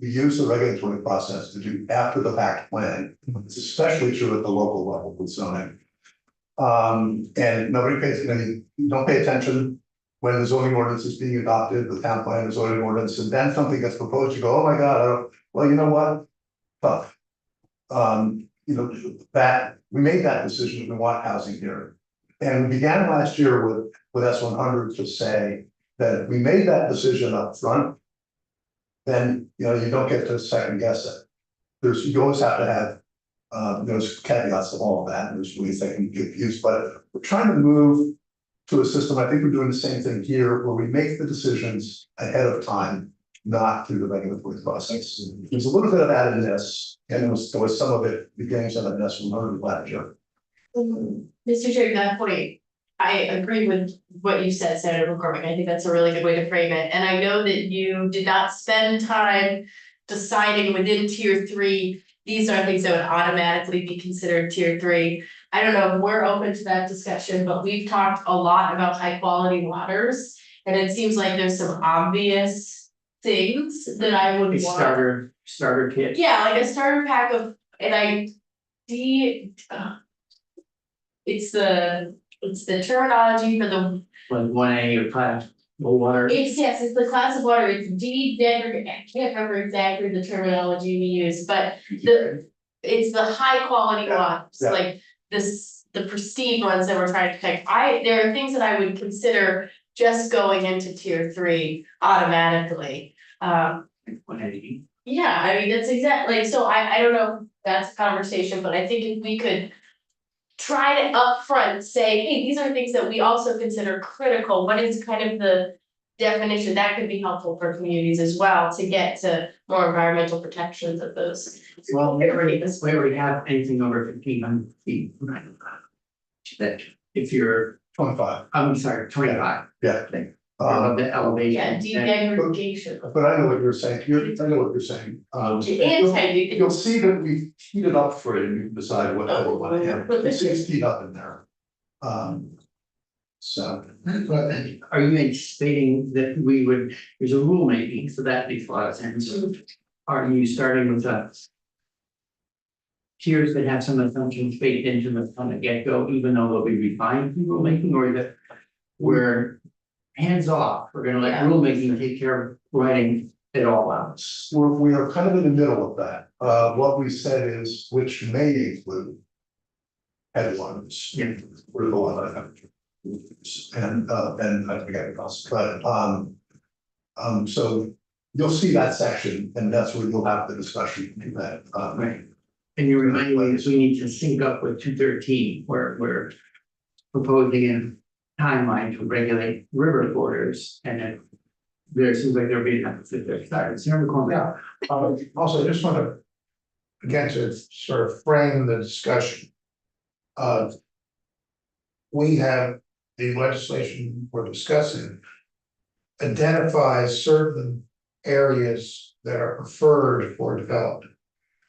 [SPEAKER 1] use the regulatory process to do after the fact planning. It's especially true at the local level with zoning. And nobody pays, you don't pay attention when the zoning ordinance is being adopted, the town plan, the zoning ordinance, and then something gets proposed, you go, oh my God, well, you know what? Tough. That we made that decision, we want housing here. And we began last year with S100 to say that if we made that decision up front, then you don't get to second guess it. You always have to have there's caveats to all of that, and there's ways that can get used, but we're trying to move to a system. I think we're doing the same thing here, where we make the decisions ahead of time, not through the regulatory process. There's a little bit of that in this, and there was some of it beginning of that S100 last year.
[SPEAKER 5] Mr. Chair, that point, I agree with what you said, Senator McCormick. I think that's a really good way to frame it. And I know that you did not spend time deciding within tier 3, these are things that would automatically be considered tier three. I don't know if we're open to that discussion, but we've talked a lot about high quality waters. And it seems like there's some obvious things that I would
[SPEAKER 3] A
[SPEAKER 5] want.
[SPEAKER 3] starter kit.
[SPEAKER 5] Yeah, like a starter pack of, and it's the terminology for the,
[SPEAKER 3] Like 1A or class, water.
[SPEAKER 5] it's the class of water, it's I can't remember exactly the terminology we use, but it's the high quality ones,
[SPEAKER 1] Yeah.
[SPEAKER 5] like the pristine ones that we're trying to pick. There are things that I would consider just going into tier three automatically.
[SPEAKER 3] 1A.
[SPEAKER 5] Yeah, I mean, that's exactly, like, so I don't know if that's a conversation, but I think if we could try to upfront say, hey, these are things that we also consider critical, what is kind of the definition, that could be helpful for communities as well, to get to more environmental protections of those.
[SPEAKER 3] Well, where we have anything over 1,500 feet. That if you're,
[SPEAKER 1] 25,
[SPEAKER 3] I'm sorry, 25.
[SPEAKER 1] yeah.
[SPEAKER 3] Above the elevation.
[SPEAKER 5] Yeah, degradation.
[SPEAKER 1] But I know what you're saying, I know what you're saying. You'll see that we heat it up for you, and you can decide what you want to have, it seems heat up in there. So,
[SPEAKER 3] But are you anticipating that we would, there's a rulemaking, so that makes a lot of sense. Are you starting with tiers that have some assumptions baked into them from the get-go, even though they'll be refined through rulemaking, or that we're hands off, we're gonna let
[SPEAKER 5] Yeah.
[SPEAKER 3] rulemaking take care of writing it all out?
[SPEAKER 1] we are kind of in the middle of that, what we said is, which may include headlines.
[SPEAKER 3] Yeah.
[SPEAKER 1] We're the one I have. And I forget the cost, but, so you'll see that section, and that's where you'll have the discussion in that,
[SPEAKER 3] Right. And you're reminding me that we need to sync up with 213, where we're proposing a timeline to regulate river borders, and it there seems like they're being able to fit their starts.
[SPEAKER 6] Yeah. Also, I just want to, again, to sort of frame the discussion. We have the legislation we're discussing identifies certain areas that are preferred for development.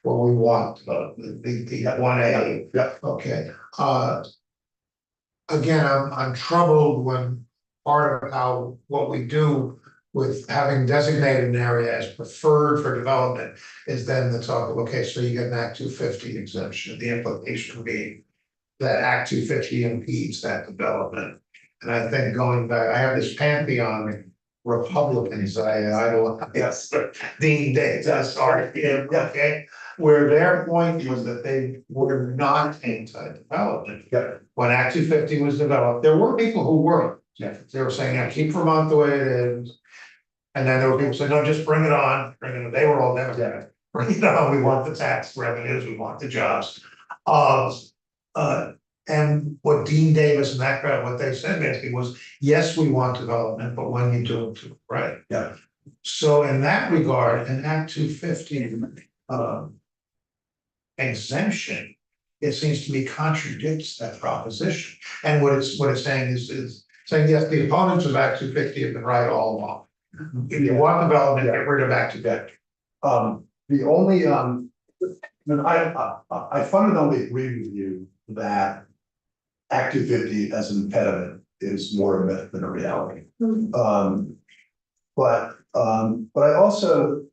[SPEAKER 6] Where we want the 1A.
[SPEAKER 1] yeah,
[SPEAKER 6] Okay, again, I'm troubled when part of how, what we do with having designated an area as preferred for development is then the talk of, okay, so you get an Act 250 exemption, the implication being that Act 250 impedes that development. And I think going back, I have this pantheon of Republicans, I don't, yes, Dean Day, okay, where their point was that they were not anti-development.
[SPEAKER 1] yeah,
[SPEAKER 6] When Act 250 was developed, there were people who were, they were saying, yeah, keep Vermont the way it is. And then there were people saying, no, just bring it on, they were all Democratic, bring it on, we want the tax revenues, we want the jobs. And what Dean Davis and that crowd, what they said basically was, yes, we want development, but when you do it right.
[SPEAKER 1] yeah.
[SPEAKER 6] So in that regard, an Act 250 exemption, it seems to me contradicts that proposition. And what it's saying is saying, yes, the opponents of Act 250 have been right all along. If you want development, get rid of Act 250.
[SPEAKER 1] The only, I fundamentally agree with you that Act 250 as an impediment is more a myth than a reality. But I also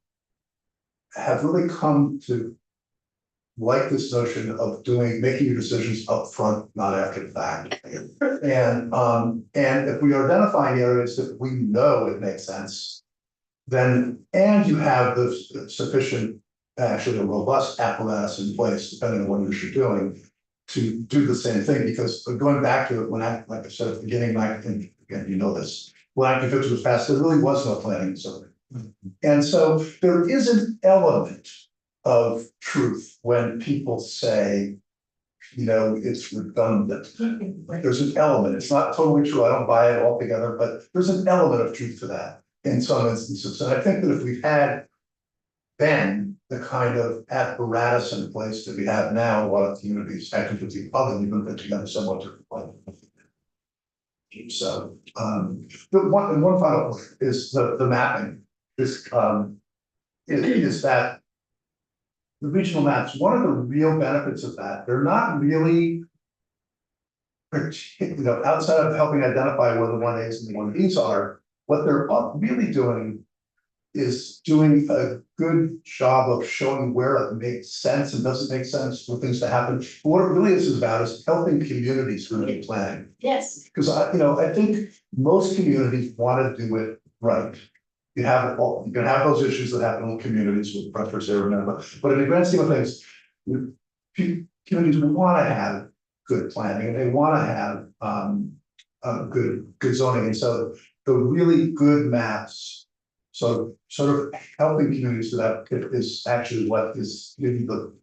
[SPEAKER 1] have really come to like this notion of making your decisions up front, not after the fact. And if we are identifying areas that we know it makes sense, then, and you have the sufficient, actually a robust apparatus in place, depending on what you're doing, to do the same thing, because going back to it, when like I said at the beginning, again, you know this, when Act 250 was passed, there really was no planning and zoning. And so there is an element of truth when people say, you know, it's redundant. There's an element, it's not totally true, I don't buy it altogether, but there's an element of truth to that in some instances. And I think that if we've had then the kind of apparatus in place that we have now, a lot of communities, actually, with the other, even put together somewhat different. So, the one final point is the mapping. Is that the regional maps, one of the real benefits of that, they're not really. Outside of helping identify where the 1As and the 1Bs are, what they're really doing. Is doing a good job of showing where it makes sense and doesn't make sense for things to happen. But what it really is about is helping communities who are planning.
[SPEAKER 5] Yes,
[SPEAKER 1] Because I think most communities want to do it right. You have it all, you can have those issues that happen in communities with preference area, remember, but in the grand scheme of things. Communities want to have good planning and they want to have good zoning, and so the really good maps. So sort of helping communities do that is actually what is really the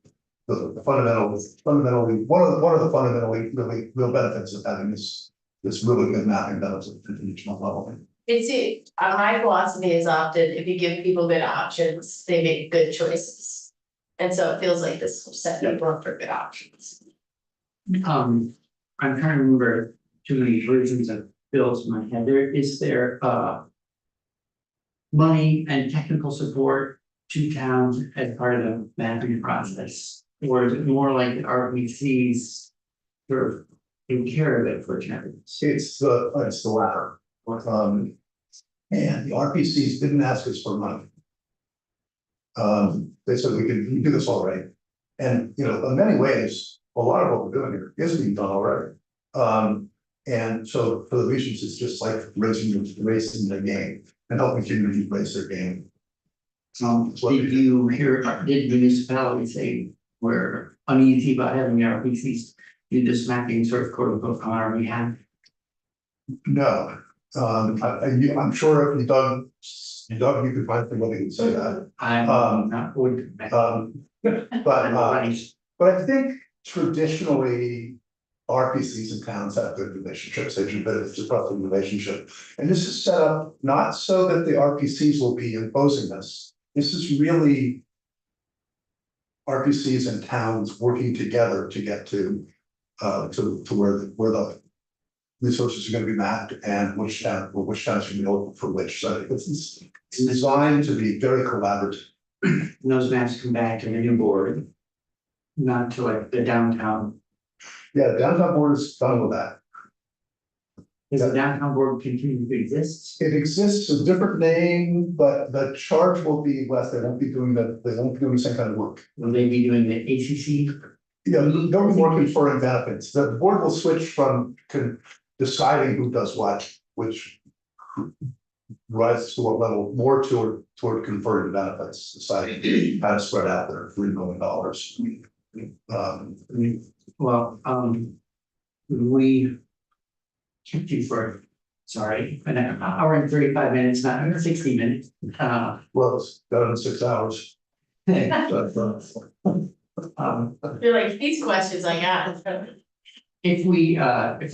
[SPEAKER 1] fundamentally, one of the fundamentally really real benefits of having this really good mapping done at the regional level.
[SPEAKER 5] it's, my philosophy is often, if you give people good options, they make good choices. And so it feels like this will set people up for good options.
[SPEAKER 3] I'm trying to remember too many versions of bills in my head. There money and technical support to towns as part of the mapping process? Or is it more like the RPCs sort of take care of it for towns?
[SPEAKER 1] It's the latter. And the RPCs didn't ask us for money. They said we can do this already. And in many ways, a lot of what we're doing here is being done already. And so for the regions, it's just like raising the game and helping communities raise their game.
[SPEAKER 3] Did you hear, did municipalities say we're uneasy about having the RPCs do this mapping sort of quote unquote on our behalf?
[SPEAKER 1] No, I'm sure if you dug, you could find somebody who'd say that.
[SPEAKER 3] I'm not would.
[SPEAKER 1] But I think traditionally, RPCs and towns have good relationships, they do, but it's just about the relationship. And this is set up not so that the RPCs will be imposing this. This is really RPCs and towns working together to get to where the resources are going to be mapped and which towns should be open for which. So it's designed to be very collaborative.
[SPEAKER 3] And those maps come back to the new board, not to like the downtown.
[SPEAKER 1] Yeah, the downtown board is done with that.
[SPEAKER 3] Does the downtown board continue to exist?
[SPEAKER 1] It exists, a different name, but the charge will be less. They won't be doing the same kind of work.
[SPEAKER 3] Will they be doing the ACC?
[SPEAKER 1] Yeah, they'll be more conferring benefits. The board will switch from deciding who does what, which rises to a level more toward conferring benefits, deciding how to spread out their $3 million.
[SPEAKER 3] We kept you for, sorry, an hour and 35 minutes, not 60 minutes.
[SPEAKER 1] Well, it's done in 6 hours.
[SPEAKER 5] You're like, these questions I got.
[SPEAKER 3] If we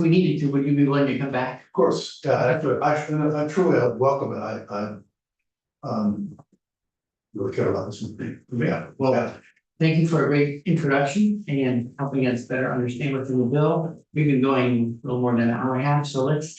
[SPEAKER 3] needed to, would you be willing to come back?
[SPEAKER 1] Of course, yeah, I truly welcome it. I really care about this. Yeah,
[SPEAKER 3] Well, thank you for a great introduction and helping us better understand what's in the bill. We've been going a little more than an hour and a half, so let's take